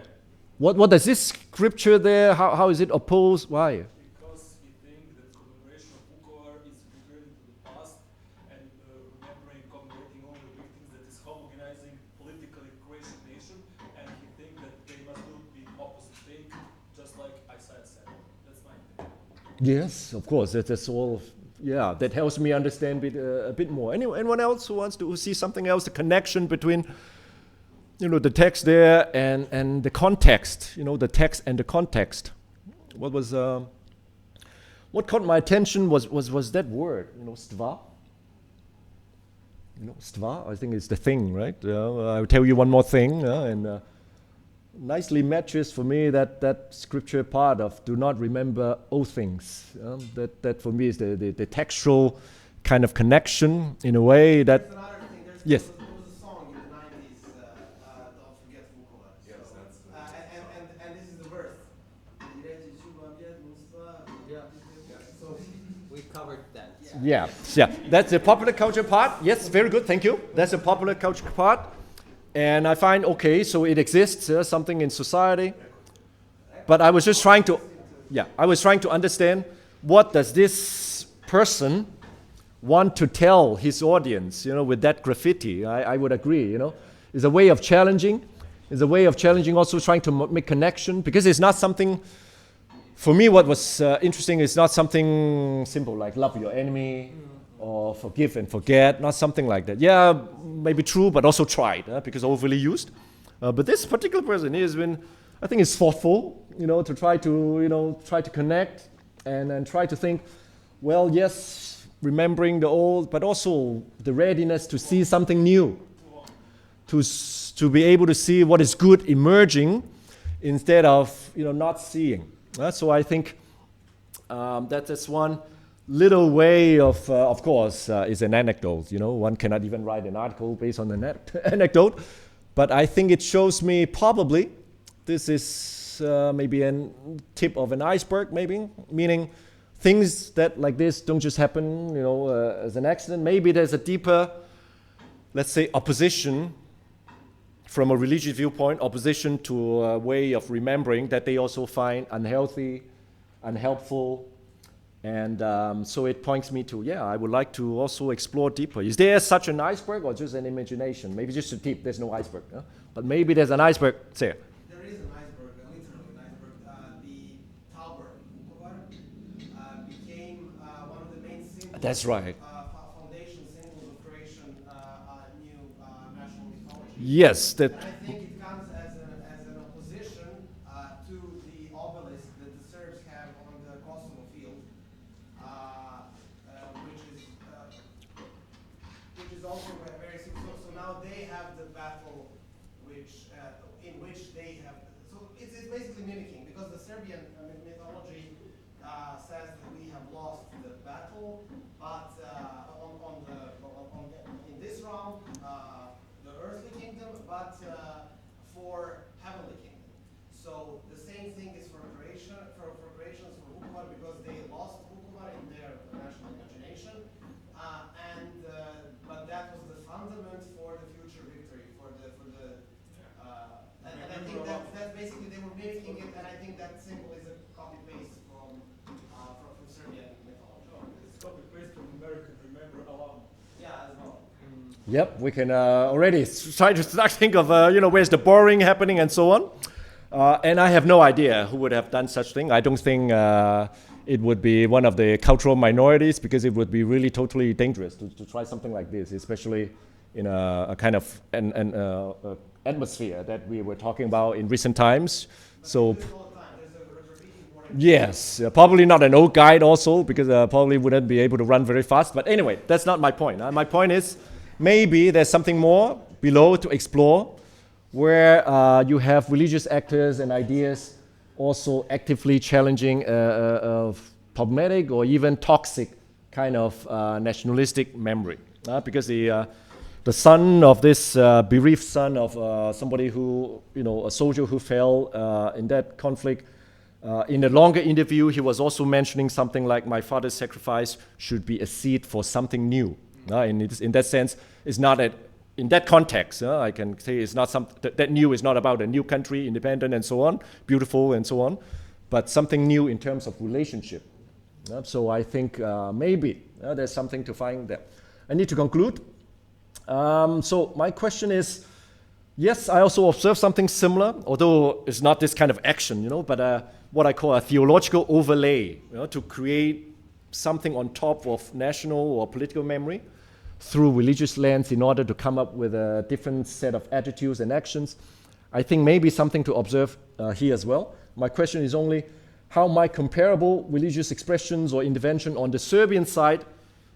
What does this scripture there, how is it opposed? Why? Because he thinks that commemoration of Vukovar is returning to the past and remembering, commemorating only victims that is homogenizing politically Croatian nation, and he thinks that they must do the opposite thing, just like Isaiah said. That's my thing. Yes, of course, that's all, yeah, that helps me understand a bit more. Anyone else who wants to see something else, the connection between the text there and the context, the text and the context. What caught my attention was that word, stva. Stva, I think it's the thing, right? I will tell you one more thing, and nicely matches for me that scripture part of do not remember all things. That for me is the textual kind of connection in a way that, There's another thing. yes. There was a song in the 90s, Don't Forget Vukovar. Yes, that's and this is the verse. So We covered that. Yeah, that's the popular culture part. Yes, very good, thank you. That's the popular culture part. And I find, okay, so it exists, something in society. But I was just trying to, understand what does this person want to tell his audience, with that graffiti. I would agree, It's a way of challenging. It's a way of challenging, also trying to make connection, because it's not something, for me what was interesting is not something simple like love your enemy or forgive and forget, not something like that. Yeah, maybe true, but also tried, because overly used. But this particular person has been, I think is thoughtful, to try to connect and try to think, well, yes, remembering the old, but also the readiness to see something new, to be able to see what is good emerging instead of not seeing. So I think that's one little way of course, is an anecdote. One cannot even write an article based on an anecdote, but I think it shows me probably this is maybe a tip of an iceberg, maybe, meaning things that like this don't just happen, as an accident. Maybe there's a deeper, let's say, opposition from a religious viewpoint, opposition to a way of remembering that they also find unhealthy, unhelpful. And so it points me to, I would like to also explore deeper. Is there such an iceberg or just an imagination? Maybe just a tip, there's no iceberg. But maybe there's an iceberg there. there is an iceberg, literally an iceberg. The tower Vukovar became one of the main symbols. That's right. Foundation symbols of Croatian new national mythology. Yes, that. And I think it comes as an opposition to the obelisk that the Serbs have on the Kosovo field, which is also very similar. So now they have the battle, in which they have. So it's basically mimicking, because the Serbian mythology says that we have lost the battle, but in this realm, the earthly kingdom, but for heavenly kingdom. So the same thing is for Croatia, for Croatians, for Vukovar, because they lost Vukovar in their national imagination, but that was the fundament for the future victory, and I think that basically they were mimicking it, and I think that symbol is a copy paste from Serbian mythology. It's copy paste from American Remember Alone. Yeah, as well. Yep, we can already try to think of, where's the borrowing happening and so on. And I have no idea who would have done such thing. I don't think it would be one of the cultural minorities, because it would be really totally dangerous to try something like this, especially in a kind of an atmosphere that we were talking about in recent times. So. Yes, probably not an old guide also, because probably wouldn't be able to run very fast. But anyway, that's not my point. My point is maybe there's something more below to explore, where you have religious actors and ideas also actively challenging problematic or even toxic kind of nationalistic memory. Because the son of this bereaved son of somebody who, a soldier who fell in that conflict, in a longer interview, he was also mentioning something like, my father's sacrifice should be a seed for something new. In that sense, it's not in that context. I can say it's not that new is not about a new country, independent and so on, beautiful and so on, but something new in terms of relationship. So I think maybe there's something to find there. I need to conclude. So my question is, yes, I also observe something similar, although it's not this kind of action, but what I call a theological overlay, to create something on top of national or political memory through religious lens in order to come up with a different set of attitudes and actions. I think maybe something to observe here as well. My question is only, how might comparable religious expressions or intervention on the Serbian side,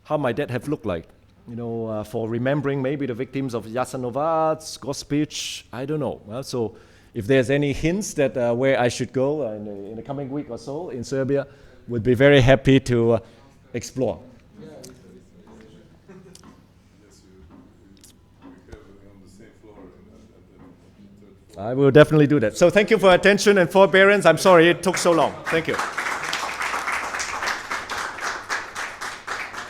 how might that have looked like? For remembering maybe the victims of Jasenovac, Gospic, I don't know. So if there's any hints that where I should go in the coming week or so in Serbia, would be very happy to explore. I will definitely do that. So thank you for attention and forbearance. I'm sorry it took so long. Thank you.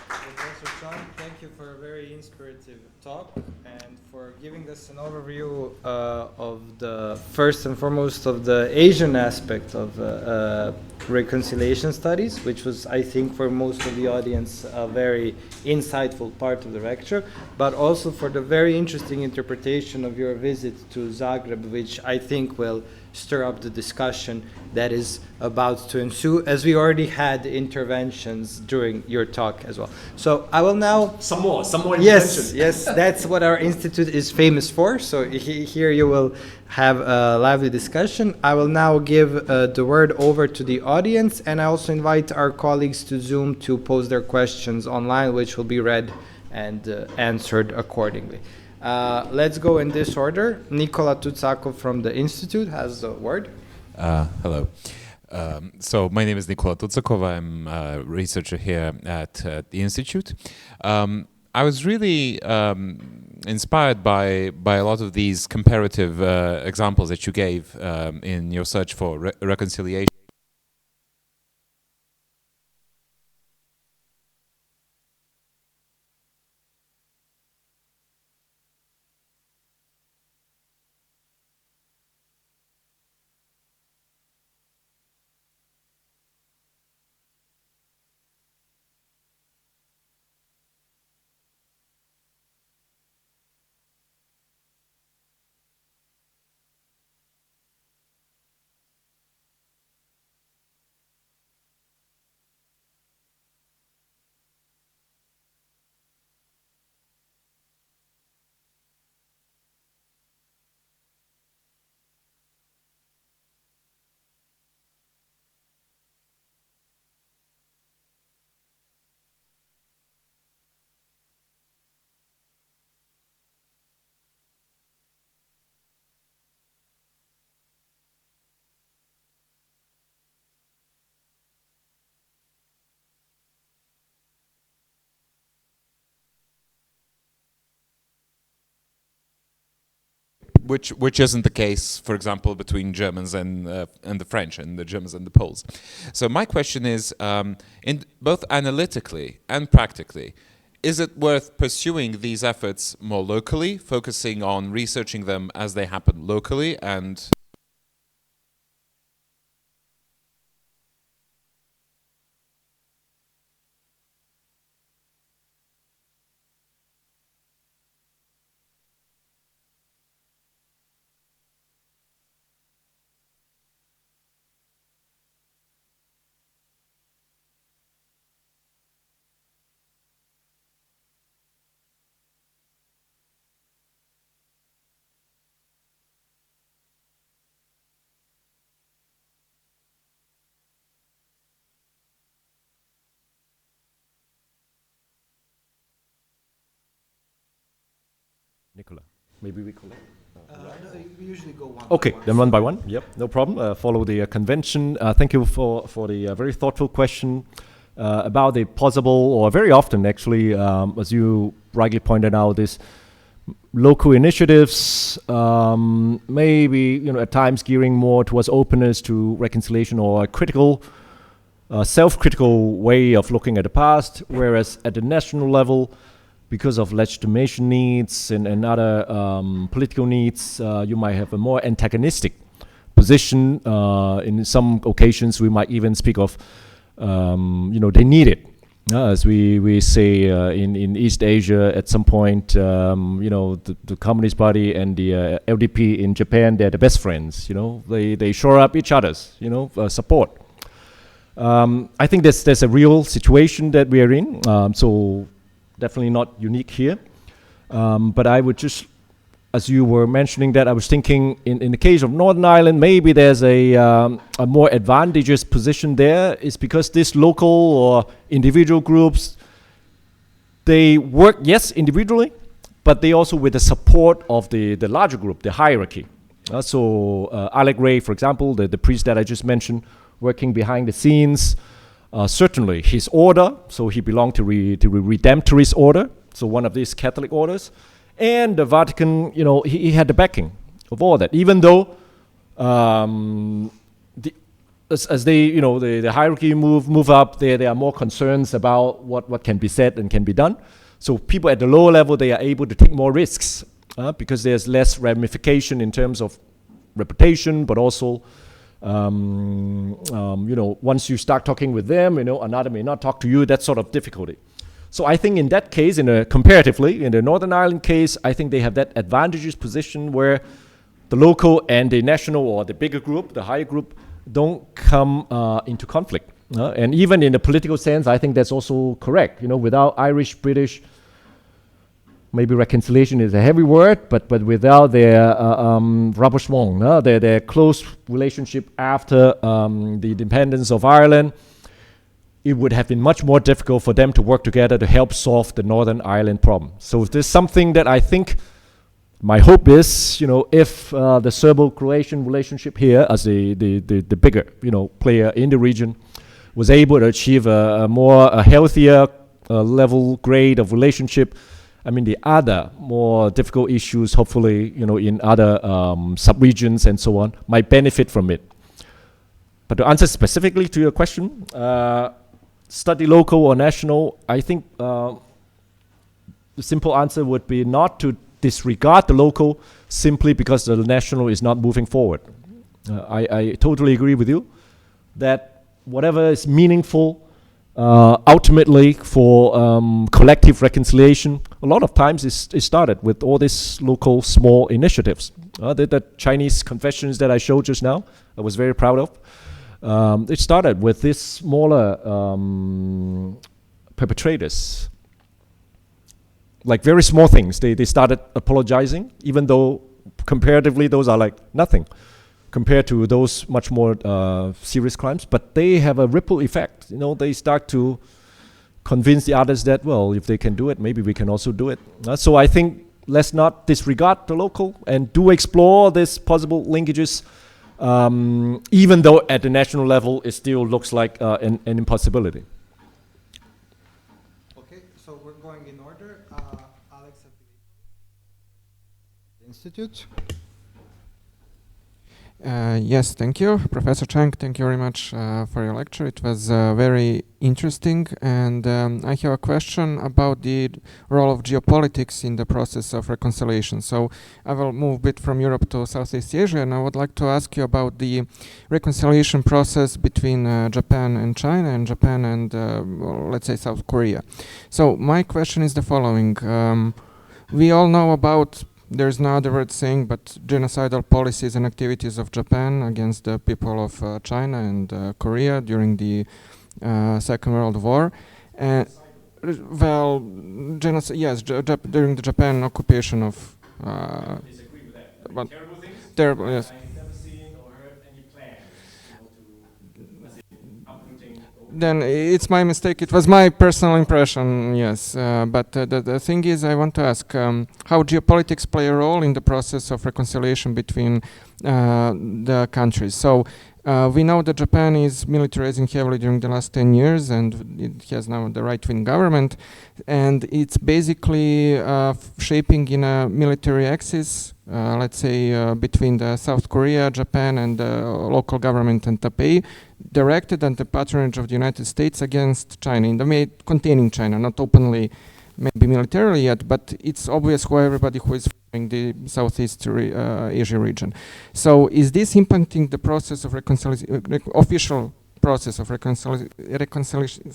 Professor Chung, thank you for a very inspirative talk and for giving us an overview of the first and foremost of the Asian aspect of reconciliation studies, which was, I think, for most of the audience, a very insightful part of the lecture, but also for the very interesting interpretation of your visit to Zagreb, which I think will stir up the discussion that is about to ensue, as we already had interventions during your talk as well. So I will now... Some more Yes, that's what our institute is famous for. So here you will have a lively discussion. I will now give the word over to the audience, and I also invite our colleagues to Zoom to pose their questions online, which will be read and answered accordingly. Let's go in this order. Nikola Tutsakov from the Institute has the word. Hello. So my name is Nikola Tutsakov. I'm a researcher here at the Institute. I was really inspired by a lot of these comparative examples that you gave in your search for reconciliation. Which isn't the case, for example, between Germans and the French, and the Germans and the Poles. So my question is, in both analytically and practically, is it worth pursuing these efforts more locally, focusing on researching them as they happen locally, and Nicola, maybe we collect. No, we usually go one. Okay, by one. then one by one. Yep, no problem. Follow the convention. Thank you for the very thoughtful question about the possible, or very often actually, as you rightly pointed out, this local initiatives, maybe at times gearing more towards openness to reconciliation or a critical, self-critical way of looking at the past, whereas at the national level, because of legitimation needs and other political needs, you might have a more antagonistic position. In some occasions, we might even speak of, they need it. As we say in East Asia, at some point, the Communist Party and the LDP in Japan, they're the best friends. They shore up each other's, support. I think there's a real situation that we are in. So definitely not unique here. But I would just, as you were mentioning that, I was thinking in the case of Northern Ireland, maybe there's a more advantageous position there. It's because these local or individual groups, they work, yes, individually, but they also with the support of the larger group, the hierarchy. So Alec Ray, for example, the priest that I just mentioned, working behind the scenes, certainly his order, so he belonged to the Redemptorist order, so one of these Catholic orders, and the Vatican, he had the backing of all that, even though as they, the hierarchy move up, there are more concerns about what can be said and can be done. So people at the lower level, they are able to take more risks because there's less ramification in terms of reputation, but also once you start talking with them, another may not talk to you, that sort of difficulty. So I think in that case, comparatively, in the Northern Ireland case, I think they have that advantageous position where the local and the national or the bigger group, the higher group, don't come into conflict. And even in the political sense, I think that's also correct. Without Irish, British, maybe reconciliation is a heavy word, but without their rapprochement, their close relationship after the independence of Ireland, it would have been much more difficult for them to work together to help solve the Northern Ireland problem. So there's something that I think, my hope is, if the Serbo-Croatian relationship here as the bigger, player in the region was able to achieve a healthier level grade of relationship, I mean, the other more difficult issues, hopefully, in other sub-regions and so on, might benefit from it. But to answer specifically to your question, study local or national, I think the simple answer would be not to disregard the local simply because the national is not moving forward. I totally agree with you that whatever is meaningful ultimately for collective reconciliation, a lot of times it started with all these local small initiatives. The Chinese confessions that I showed just now, I was very proud of. It started with these smaller perpetrators, like very small things. They started apologizing, even though comparatively those are like nothing compared to those much more serious crimes. But they have a ripple effect. They start to convince the others that, well, if they can do it, maybe we can also do it. So I think let's not disregard the local and do explore these possible linkages. Even though at the national level it still looks like an impossibility. Okay, so we're going in order. Alex at the Institute. Yes, thank you, Professor Chung. Thank you very much for your lecture. It was very interesting, and I have a question about the role of geopolitics in the process of reconciliation. So I will move a bit from Europe to Southeast Asia, and I would like to ask you about the reconciliation process between Japan and China, and Japan and let's say South Korea. So my question is the following. We all know about, there's no other word saying, but genocidal policies and activities of Japan against the people of China and Korea during the Second World War. Well, yes, during the Japan occupation of. Disagree with that. But Terrible things. terrible, yes. I've never seen or heard any plans to uprooting. Then it's my mistake. It was my personal impression, yes. But the thing is, I want to ask how geopolitics play a role in the process of reconciliation between the countries. So we know that Japan is militarizing heavily during the last 10 years, and it has now the right-wing government, and it's basically shaping in a military axis, let's say between the South Korea, Japan, and the local government in Taipei, directed under the patronage of the United States against China, in the containing China, not openly maybe militarily yet, but it's obvious for everybody who is following the Southeast Asia region. So is this impacting the process of official process of reconciliation?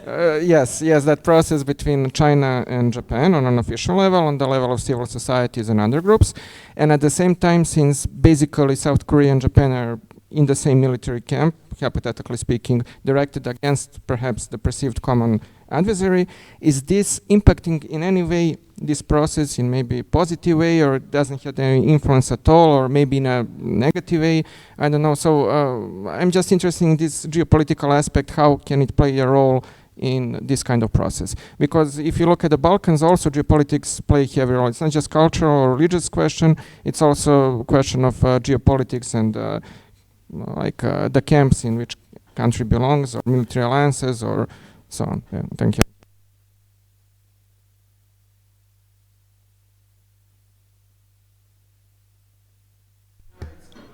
Yes, that process between China and Japan on an official level, on the level of civil societies and other groups, and at the same time, since basically South Korea and Japan are in the same military camp, hypothetically speaking, directed against perhaps the perceived common adversary, is this impacting in any way this process in maybe a positive way, or doesn't have any influence at all, or maybe in a negative way? I don't know. So I'm just interested in this geopolitical aspect. How can it play a role in this kind of process? Because if you look at the Balkans, also geopolitics play a heavy role. It's not just cultural or religious question, it's also a question of geopolitics and the camps in which country belongs, or military alliances, or so on. Yeah, thank you.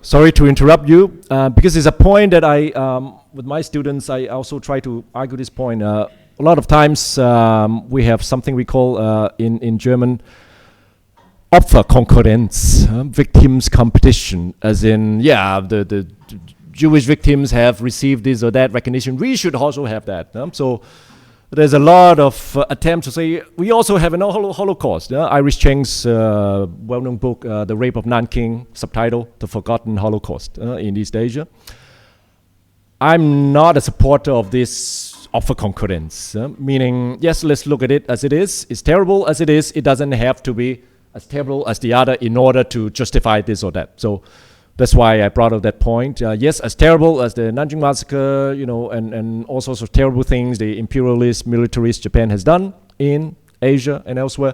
Sorry to interrupt you, because it's a point that with my students, I also try to argue this point. A lot of times we have something we call in German Opferkonkurrenz, victims competition, as in, the Jewish victims have received this or that recognition. We should also have that. So there's a lot of attempts to say we also have a Holocaust. Iris Cheng's well-known book, The Rape of Nanking, subtitle, The Forgotten Holocaust in East Asia. I'm not a supporter of this Opferkonkurrenz, meaning, yes, let's look at it as it is. It's terrible as it is. It doesn't have to be as terrible as the other in order to justify this or that. So that's why I brought up that point. Yes, as terrible as the Nanjing massacre, and all sorts of terrible things the imperialist, militarist Japan has done in Asia and elsewhere,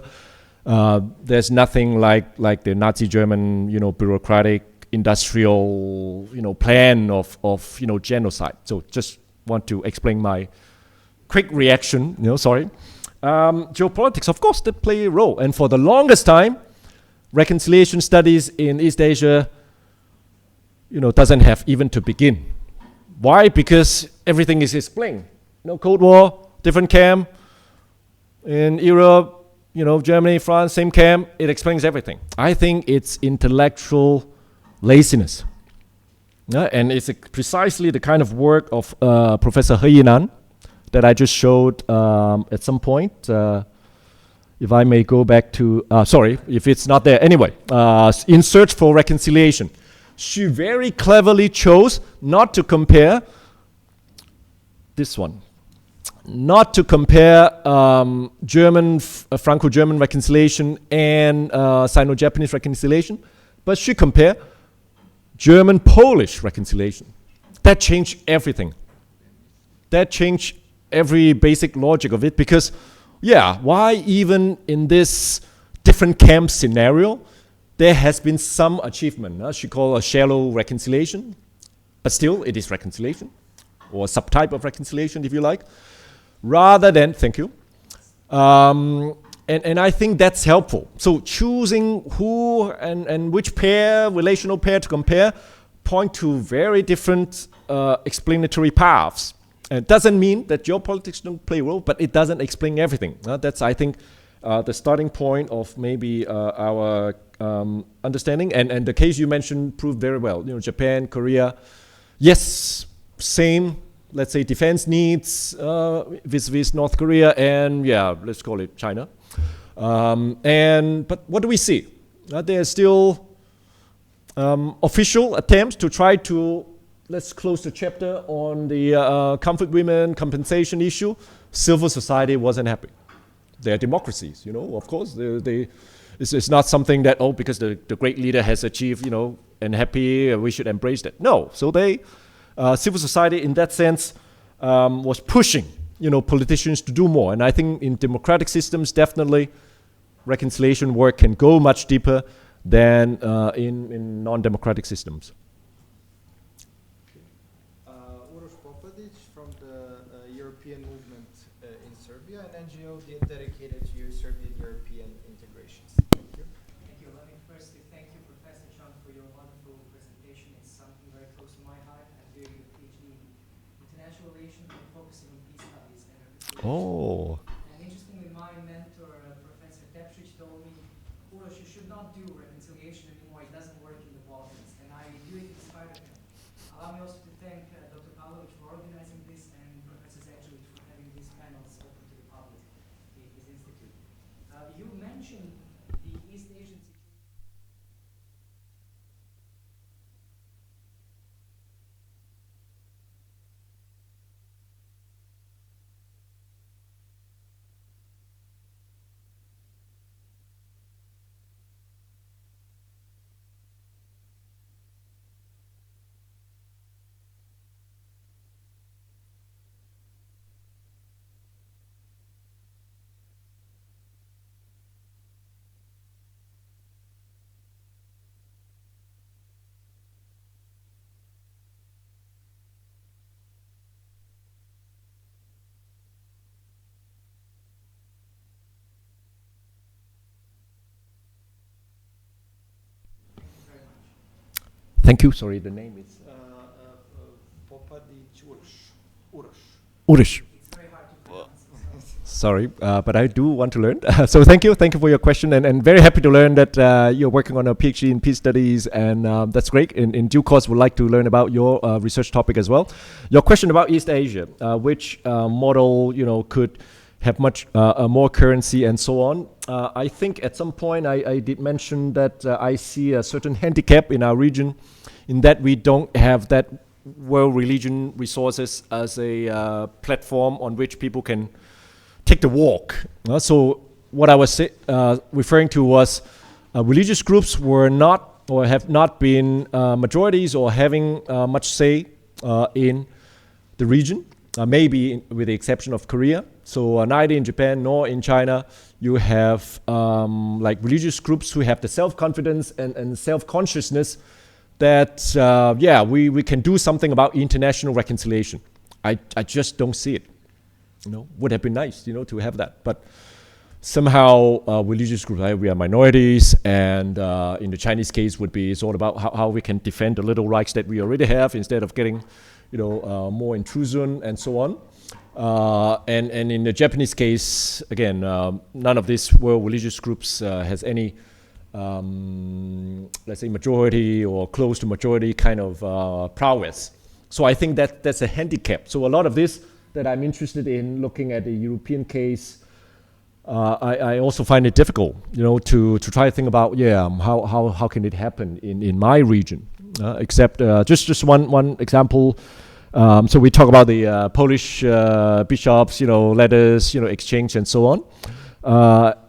there's nothing like the Nazi German, bureaucratic, industrial, plan of genocide. So just want to explain my quick reaction. Sorry. Geopolitics, of course, they play a role, and for the longest time, reconciliation studies in East Asia doesn't have even to begin. Why? Because everything is explained. Cold War, different camp. In Europe, Germany, France, same camp. It explains everything. I think it's intellectual laziness. And it's precisely the kind of work of Professor He Yinan that I just showed at some point. If I may go back to, sorry, if it's not there. Anyway, in Search for Reconciliation. She very cleverly chose not to compare this one, not to compare Franco-German reconciliation and Sino-Japanese reconciliation, but she compared German-Polish reconciliation. That changed everything. That changed every basic logic of it, because, why even in this different camp scenario, there has been some achievement. She called a shallow reconciliation, but still it is reconciliation, or a subtype of reconciliation, if you like, rather than, thank you. And I think that's helpful. So choosing who and which relational pair to compare, point to very different explanatory paths. And it doesn't mean that geopolitics don't play a role, but it doesn't explain everything. That's, I think, the starting point of maybe our understanding, and the case you mentioned proved very well. Japan, Korea, yes, same, let's say, defense needs vis-a-vis North Korea, and let's call it China. But what do we see? There are still official attempts to try to, let's close the chapter on the comfort women compensation issue. Civil society wasn't happy. They're democracies, of course. It's not something that, because the great leader has achieved, and happy, we should embrace that. No. So civil society in that sense was pushing, politicians to do more. And I think in democratic systems, definitely reconciliation work can go much deeper than in non-democratic systems. From the European movement in Serbia, an NGO dedicated to Serbian-European integrations. Thank you. Thank you. Let me firstly thank you, Professor Chung, for your wonderful presentation. It's something very close to my heart. I'm doing a PhD in international relations and focusing on peace studies and reconciliation. Oh. And interestingly, my mentor Tepšić told me, Uroš, you should not do reconciliation anymore, it doesn't work in the Balkans, and I do it in spite of him. Allow me also to thank Dr. Pavlović for organizing this and Professor ЗЕЧЕВИис for having these panels open to the public in his institute. You mentioned the East Asian situation. Thank you. Sorry, the name is Uroš. It's very hard to pronounce. Sorry, but I do want to learn. So thank you for your question, and very happy to learn that you're working on a PhD in peace studies, and that's great. In due course, would like to learn about your research topic as well. Your question about East Asia, which model could have much more currency and so on. I think at some point I did mention that I see a certain handicap in our region, in that we don't have that world religion resources as a platform on which people can take the walk. So what I was referring to was religious groups were not or have not been majorities or having much say in the region, maybe with the exception of Korea. So neither in Japan nor in China you have like religious groups who have the self-confidence and self-consciousness that we can do something about international reconciliation. I just don't see it. Would have been nice, to have that, but somehow religious groups, we are minorities, and in the Chinese case would be, it's all about how we can defend the little rights that we already have instead of getting, more intrusion and so on. And in the Japanese case, again, none of these world religious groups has any, let's say, majority or close to majority kind of prowess. So I think that's a handicap. So a lot of this that I'm interested in looking at the European case, I also find it difficult, to try to think about, how can it happen in my region? Except just one example. So we talk about the Polish bishops, letters, exchange and so on.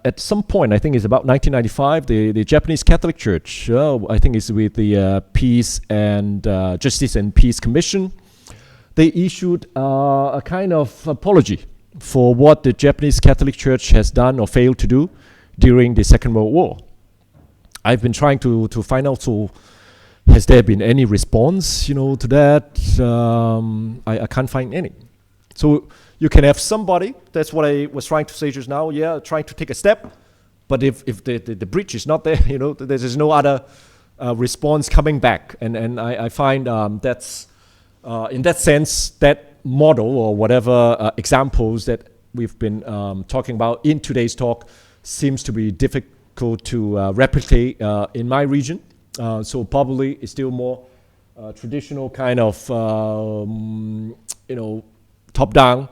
At some point, I think it's about 1995, the Japanese Catholic Church, I think it's with the Peace and Justice and Peace Commission, they issued a kind of apology for what the Japanese Catholic Church has done or failed to do during the Second World War. I've been trying to find out, so has there been any response, to that? I can't find any. So you can have somebody, that's what I was trying to say just now, trying to take a step, but if the bridge is not there, there's no other response coming back. And I find that's, in that sense, that model or whatever examples that we've been talking about in today's talk seems to be difficult to replicate in my region. So probably it's still more traditional kind of, top-down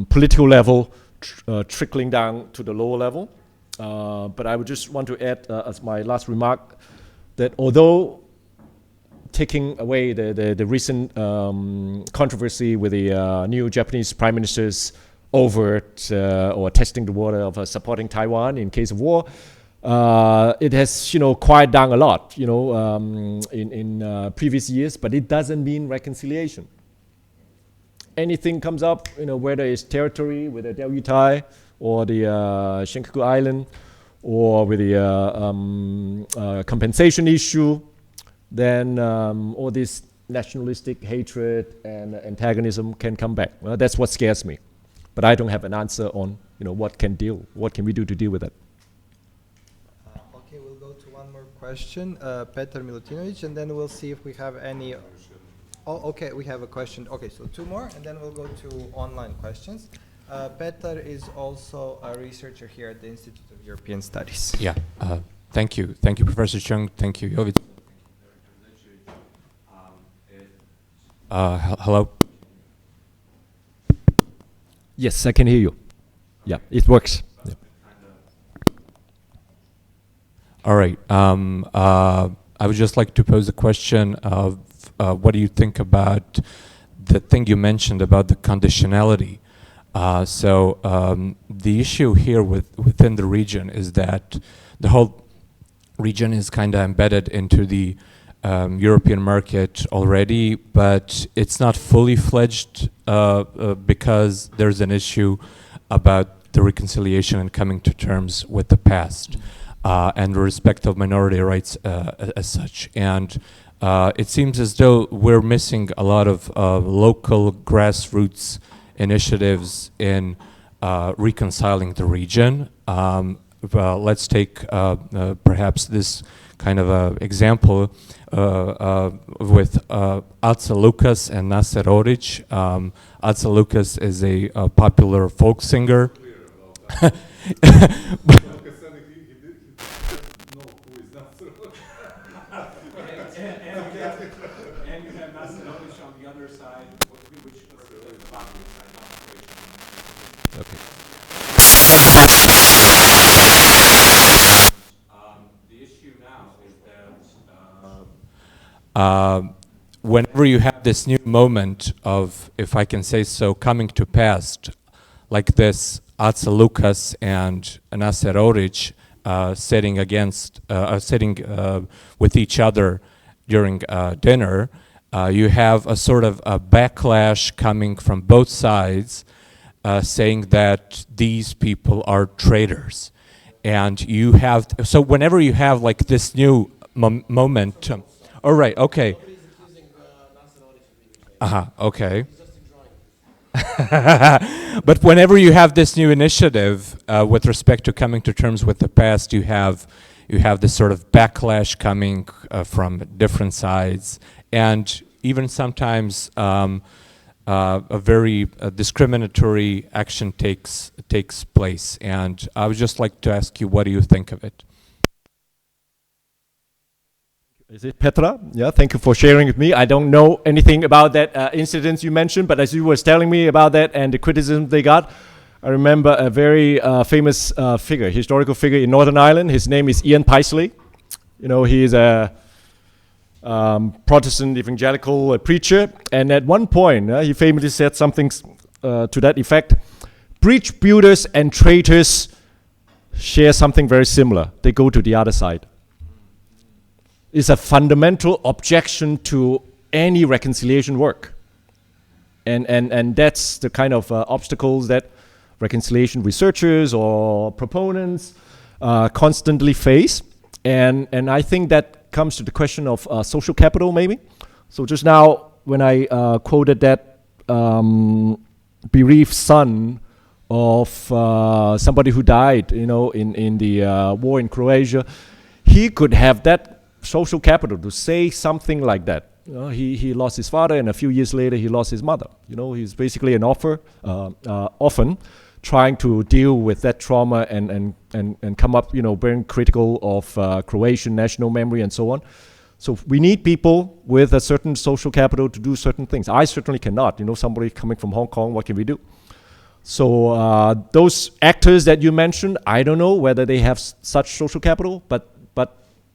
political level, trickling down to the lower level. But I would just want to add as my last remark that although taking away the recent controversy with the new Japanese prime minister's overt or testing the water of supporting Taiwan in case of war, it has quieted down a lot in previous years, but it doesn't mean reconciliation. Anything comes up, whether it's territory with the Diaoyutai or the Senkaku Island, or with the compensation issue, then all this nationalistic hatred and antagonism can come back. Well, that's what scares me, but I don't have an answer on what can we do to deal with it. Okay, we'll go to one more question, Petar Milutinovic, and then we'll see if we have any. Oh, okay, we have a question. Okay, so two more, and then we'll go to online questions. Petar is also a researcher here at the Institute of European Studies. Yeah, thank you. Thank you, Professor Chung. Thank you, Јовица. Hello? Yes, I can hear you. Yeah, it works. Yeah. All right. I would just like to pose a question of what do you think about the thing you mentioned about the conditionality? The issue here within the region is that the whole region is kind of embedded into the European market already, but it's not fully fledged because there's an issue about the reconciliation and coming to terms with the past and the respect of minority rights as such. And it seems as though we're missing a lot of local grassroots initiatives in reconciling the region. Let's take perhaps this kind of example with Aca Lukas and Nasser Oric. Aca Lukas is a popular folk singer. And you have Nasser Oric on the other side, which is the Bangladesh side, not Croatian. Okay. The issue now is that whenever you have this new moment of, if I can say so, coming to past, like this Aca Lukas and Nasser Oric sitting with each other during dinner, you have a sort of a backlash coming from both sides, saying that these people are traitors. And you have, so whenever you have like this new momentum, all right, okay. Okay. But whenever you have this new initiative with respect to coming to terms with the past, you have this sort of backlash coming from different sides, and even sometimes a very discriminatory action takes place. And I would just like to ask you, what do you think of it? Is it Petra? Yeah, thank you for sharing with me. I don't know anything about that incident you mentioned, but as you were telling me about that and the criticism they got, I remember a very famous figure, historical figure in Northern Ireland. His name is Ian Paisley. You know, he is a Protestant evangelical preacher, and at one point he famously said something to that effect: breach builders and traitors share something very similar. They go to the other side. It's a fundamental objection to any reconciliation work. And that's the kind of obstacles that reconciliation researchers or proponents constantly face. And I think that comes to the question of social capital, maybe. So just now, when I quoted that bereaved son of somebody who died, you know, in the war in Croatia, he could have that social capital to say something like that. You know, he lost his father, and a few years later he lost his mother. You know, he's basically an orphan, trying to deal with that trauma and come up, you know, very critical of Croatian national memory and so on. So we need people with a certain social capital to do certain things. I certainly cannot. You know, somebody coming from Hong Kong, what can we do? So those actors that you mentioned, I don't know whether they have such social capital, but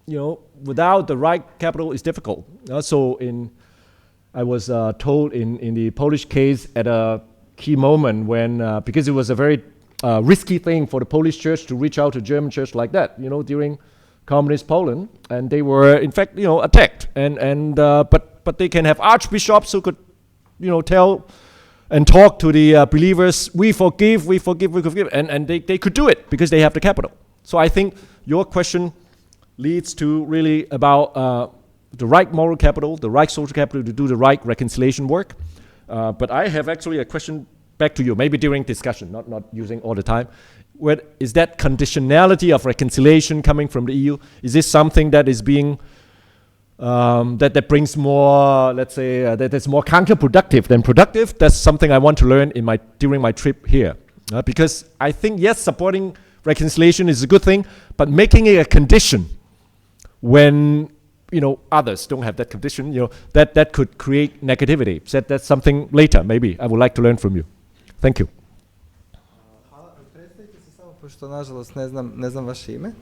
you know, without the right capital, it's difficult. I was told in the Polish case at a key moment when, because it was a very risky thing for the Polish church to reach out to German church like that, you know, during communist Poland, and they were in fact, you know, attacked. But they can have archbishops who could, you know, tell and talk to the believers, we forgive, and they could do it because they have the capital. So I think your question leads to really about the right moral capital, the right social capital to do the right reconciliation work. But I have actually a question back to you, maybe during discussion, not using all the time. Where is that conditionality of reconciliation coming from the EU? Is this something that is being that brings more, let's say, that is more counterproductive than productive. That's something I want to learn during my trip here, because I think yes, supporting reconciliation is a good thing, but making it a condition when others don't have that condition, that could create negativity. So that's something later maybe I would like to learn from you. Thank you. Hvala. Predstavite se samo, pošto nažalost ne znam vaše ime.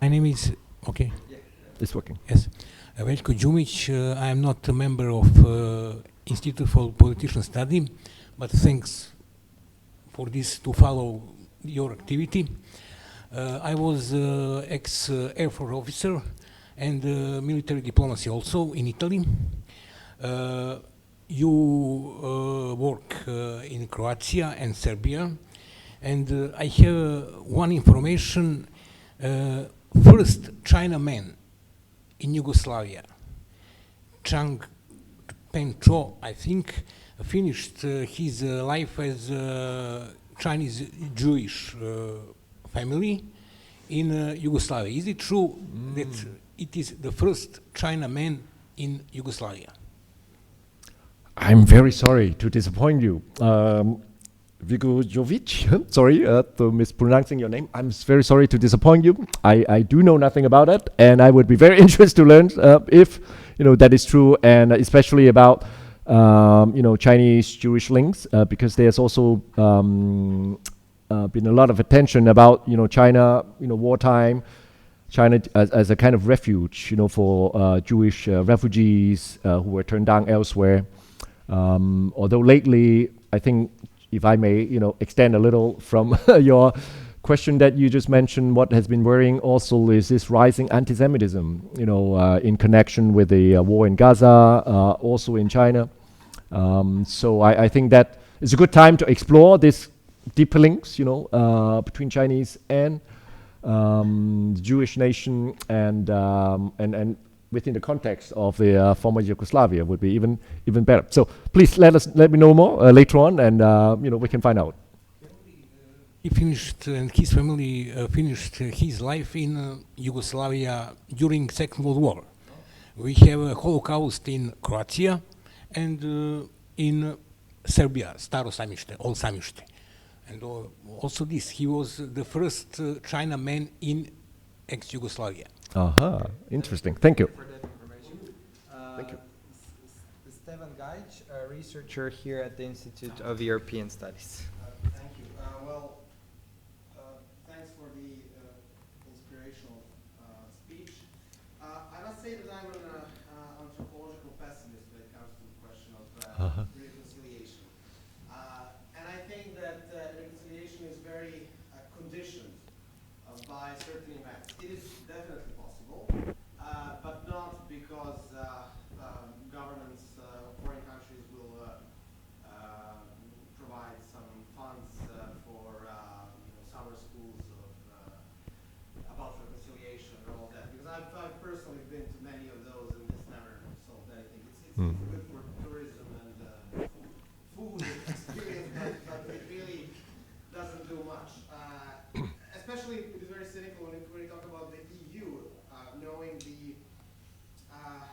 My name is, okay. Yeah, it's working. Yes. Veljko Đumić, I am not a member of Institute for Political Study, but thanks for this to follow your activity. I was ex-Air Force officer and military diplomacy also in Italy. You work in Croatia and Serbia, and I have one information. First Chinaman in Yugoslavia, Chung I think, finished his life as Chinese Jewish family in Yugoslavia. Is it true that it is the first Chinaman in Yugoslavia? I'm very sorry to disappoint you. Jovic, sorry to mispronouncing your name. I'm very sorry to disappoint you. I do know nothing about it, and I would be very interested to learn if that is true, and especially about Chinese Jewish links, because there's also been a lot of attention about China, wartime, China as a kind of refuge, for Jewish refugees who were turned down elsewhere. Although lately, I think, if I may, extend a little from your question that you just mentioned, what has been worrying also is this rising anti-Semitism, in connection with the war in Gaza, also in China. So I think that it's a good time to explore this deeper links, between Chinese and the Jewish nation, and within the context of the former Yugoslavia would be even better. So please let me know more later on, and we can find out. He finished, and his family finished his life in Yugoslavia during Second World War. We have a Holocaust in Croatia and in Serbia, Staro Samište, Old Samište. And also this, he was the first Chinaman in ex-Yugoslavia. Aha, interesting. Thank you. For that information. Thank you. Stevan Gajic, a researcher here at the Institute of European Studies. Thank you. Thanks for the inspirational speech. I must say that I'm an anthropological pessimist when it comes to the question of reconciliation. And I think that reconciliation is very conditioned by certain events. It is definitely possible, but not because governments of foreign countries will provide some funds for summer schools about reconciliation and all that. Because I've personally been to many of those, and this never solved anything. It's good for tourism and food experience, but it really doesn't do much. Especially, it is very cynical when we talk about the EU, knowing the, I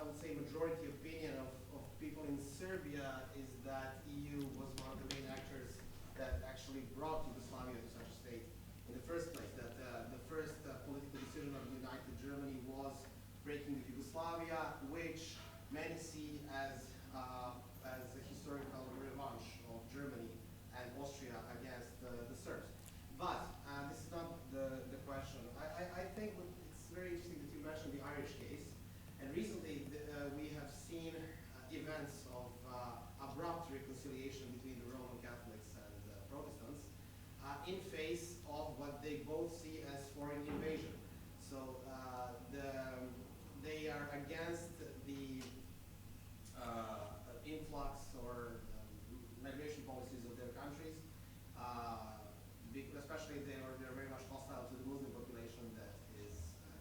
would say, majority opinion of people in Serbia is that EU was one of the main actors that actually brought Yugoslavia to such a state in the first place. That the first political decision of united Germany was breaking with Yugoslavia, which many see as a historical revanche of Germany and Austria against the Serbs. But this is not the question. I think it's very interesting that you mentioned the Irish case. And recently we have seen events of abrupt reconciliation between the Roman Catholics and Protestants in face of what they both see as foreign invasion. So they are against the influx or migration policies of their countries. Especially they're very much hostile to the Muslim population that is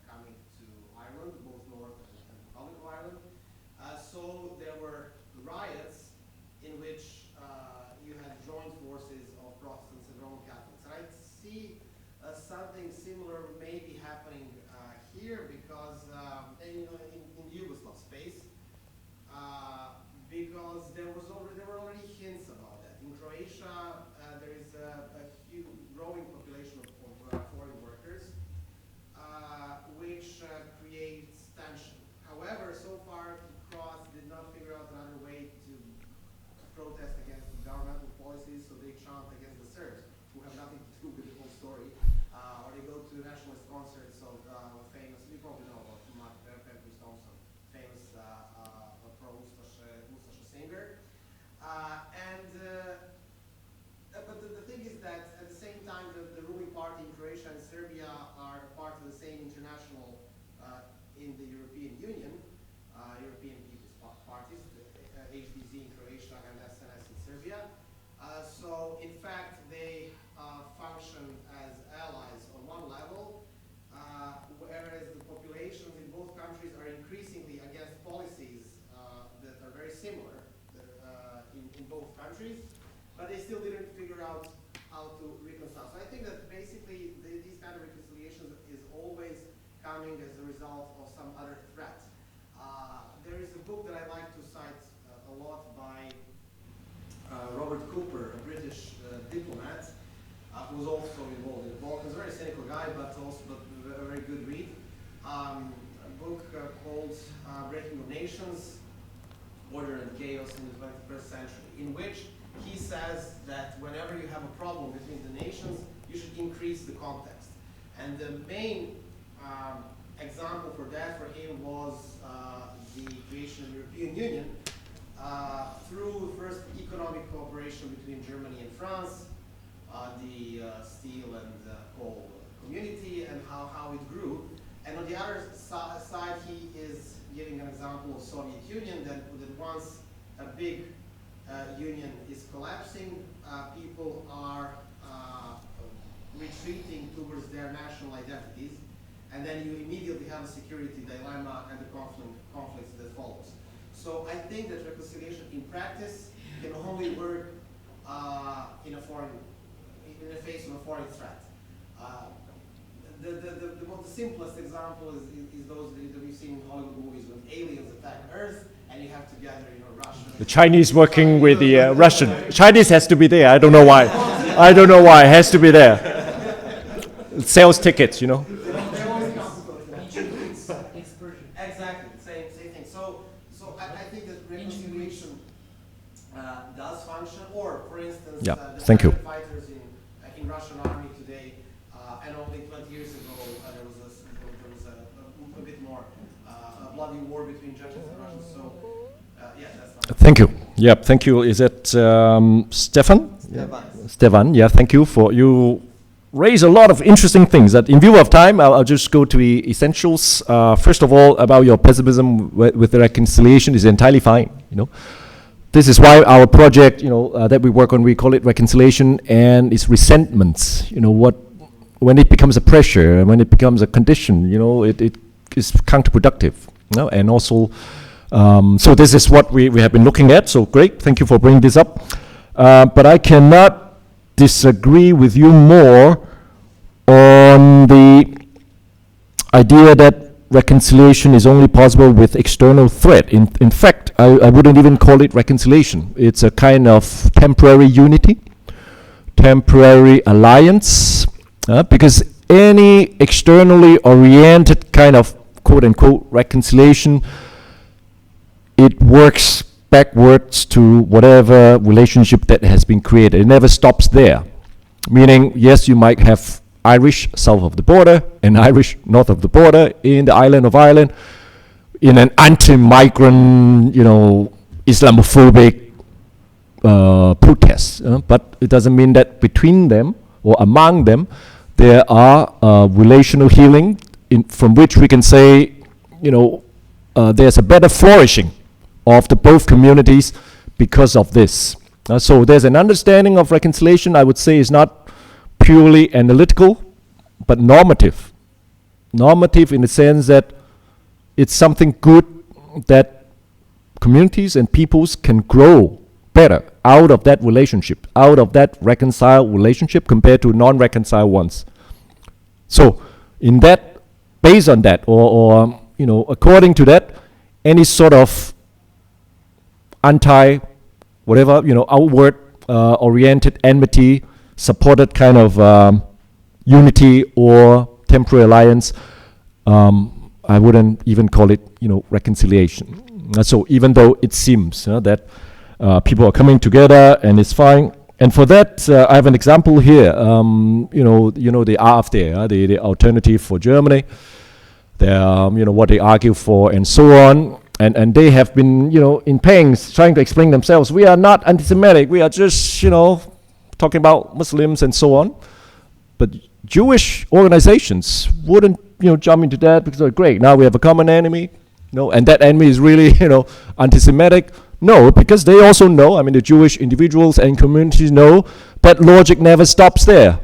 coming to Ireland, both North and Republic of Ireland. So there were riots in which you had joint forces of Protestants and Roman Catholics. And I see something similar may be happening here because, in Yugoslav space, because there were already hints about that. In Croatia, there is a huge growing population of foreign workers, which creates tension. However, so far, Croats did not figure out another way to protest against governmental policies, so they chant against the Serbs, who have nothing to do with the whole story. Or they go to nationalist concerts of famous, you probably know about Mark Pepper's Thompson, famous pro-Ustaša singer. But the thing is that at the same time, the ruling party in Croatia and Serbia are part of the same international in the European Union, European People's Parties, HDZ in Croatia and SNS in Serbia. So in fact, they function as allies on one level, whereas the populations in both countries are increasingly against policies that are very similar in both countries, but they still didn't figure out how to reconcile. So I think that basically these kind of reconciliations is always coming as a result of some other threat. There is a book that I like to cite a lot by Robert Cooper, a British diplomat, who's also involved in the Balkans. A very cynical guy, but a very good read. A book called Breaking of Nations, Order and Chaos in the 21st Century, in which he says that whenever you have a problem between the nations, you should increase the context. And the main example for that for him was the creation of the European Union through first economic cooperation between Germany and France, the steel and coal community, and how it grew. And on the other side, he is giving an example of Soviet Union that once a big union is collapsing, people are retreating towards their national identities, and then you immediately have a security dilemma and the conflicts that follows. So I think that reconciliation in practice can only work in the face of a foreign threat. The simplest example is those that we've seen in Hollywood movies when aliens attack Earth, and you have to gather, Russia. The Chinese working with the Russian. Chinese has to be there. I don't know why. I don't know why. It has to be there. It sells tickets, They always come. Exactly, same thing. So I think that reconciliation does function. Or, for instance, Yeah. the Thank you. fighters in Russian army today, and only 20 years ago there was a bit more a bloody war between Chechens and Russians. So yeah, that's not. Thank you. Yeah, thank you. Is it Stefan? Stefan, yeah, thank you for you raise a lot of interesting things that in view of time, I'll just go to the essentials. First of all, about your pessimism with the reconciliation is entirely fine, This is why our project, that we work on, we call it reconciliation, and it's resentments, when it becomes a pressure, when it becomes a condition, it is counterproductive, and also, so this is what we have been looking at, so great, thank you for bringing this up. But I cannot disagree with you more on the idea that reconciliation is only possible with external threat. In fact, I wouldn't even call it reconciliation. It's a kind of temporary unity, temporary alliance, because any externally oriented kind of quote-unquote reconciliation, it works backwards to whatever relationship that has been created. It never stops there. Meaning, yes, you might have Irish south of the border and Irish north of the border in the island of Ireland in an anti-migrant, Islamophobic protest. But it doesn't mean that between them or among them there are relational healing from which we can say, there's a better flourishing of the both communities because of this. So there's an understanding of reconciliation, I would say, is not purely analytical, but normative. Normative in the sense that it's something good that communities and peoples can grow better out of that relationship, out of that reconciled relationship compared to non-reconciled ones. So in that, based on that, or you know, according to that, any sort of anti, whatever, you know, outward oriented enmity, supported kind of unity or temporary alliance, I wouldn't even call it, you know, reconciliation. So even though it seems that people are coming together and it's fine, and for that I have an example here. You know the AfD, the alternative for Germany. They you know, what they argue for and so on, and they have been, you know, in pains trying to explain themselves. We are not anti-Semitic. We are just, you know, talking about Muslims and so on. But Jewish organizations wouldn't, you know, jump into that because, great, now we have a common enemy, no, and that enemy is really, you know, anti-Semitic. No, because they also know, I mean, the Jewish individuals and communities know that logic never stops there.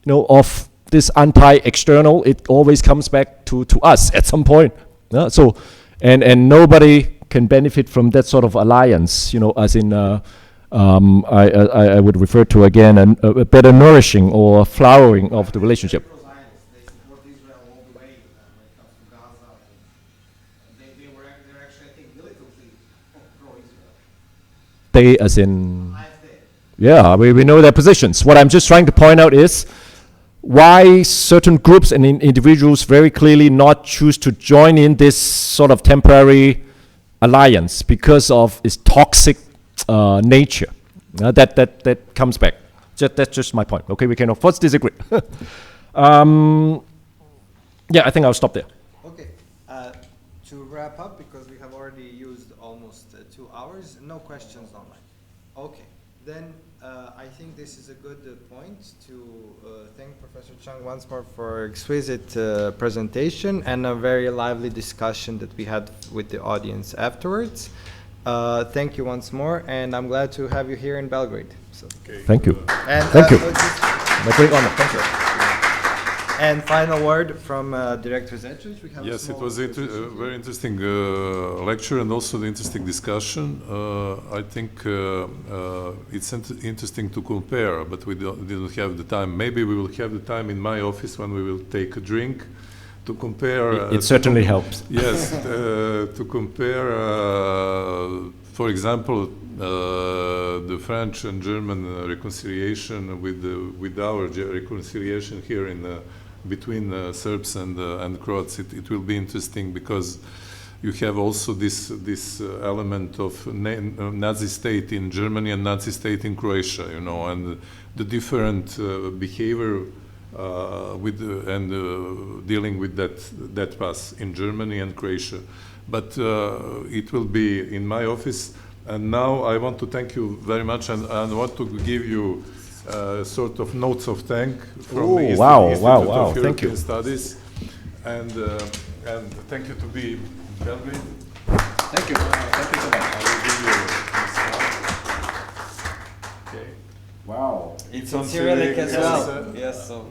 You know, of this anti-external, it always comes back to us at some point. So, and nobody can benefit from that sort of alliance, you know, as in, I would refer to again a better nourishing or flowering of the relationship. They support Israel all the way when it comes to Gaza. They're actually, I think, militantly pro-Israel. They, as in, AfD. yeah, we know their positions. What I'm just trying to point out is why certain groups and individuals very clearly not choose to join in this sort of temporary alliance because of its toxic nature. That comes back. That's just my point. Okay, we can of course disagree. Yeah, I think I'll stop there. Okay, to wrap up, because we have already used almost 2 hours, no questions online. Okay, then I think this is a good point to thank Professor Chung once more for exquisite presentation and a very lively discussion that we had with the audience afterwards. Thank you once more, and I'm glad to have you here in Belgrade. So. Okay. Thank you. And, Thank you. My great honor. Thank you. And final word from Director Zetchevici. We have Yes, it was a very interesting lecture and also the interesting discussion. I think it's interesting to compare, but we didn't have the time. Maybe we will have the time in my office when we will take a drink to compare. It certainly helps. Yes, to compare, for example, the French and German reconciliation with our reconciliation here in between Serbs and Croats. It will be interesting because you have also this element of Nazi state in Germany and Nazi state in Croatia, you know, and the different behavior dealing with that past in Germany and Croatia. But it will be in my office. And now I want to thank you very much, and I want to give you sort of notes of thank from the Institute of European Studies, and thank you to be Belgrade. Thank you. Thank you so much. I will give you this. Okay. Wow. It's on Cyrillic as well. Yes. So.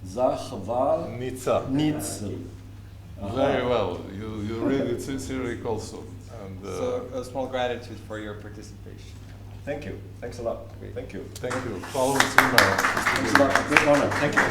Zahvalnica. Very well. You read it in Cyrillic also. And, so a small gratitude for your participation. Thank you. Thanks a lot. Thank you. Thank you. Follow us email. Thanks a lot. Great honor. Thank you.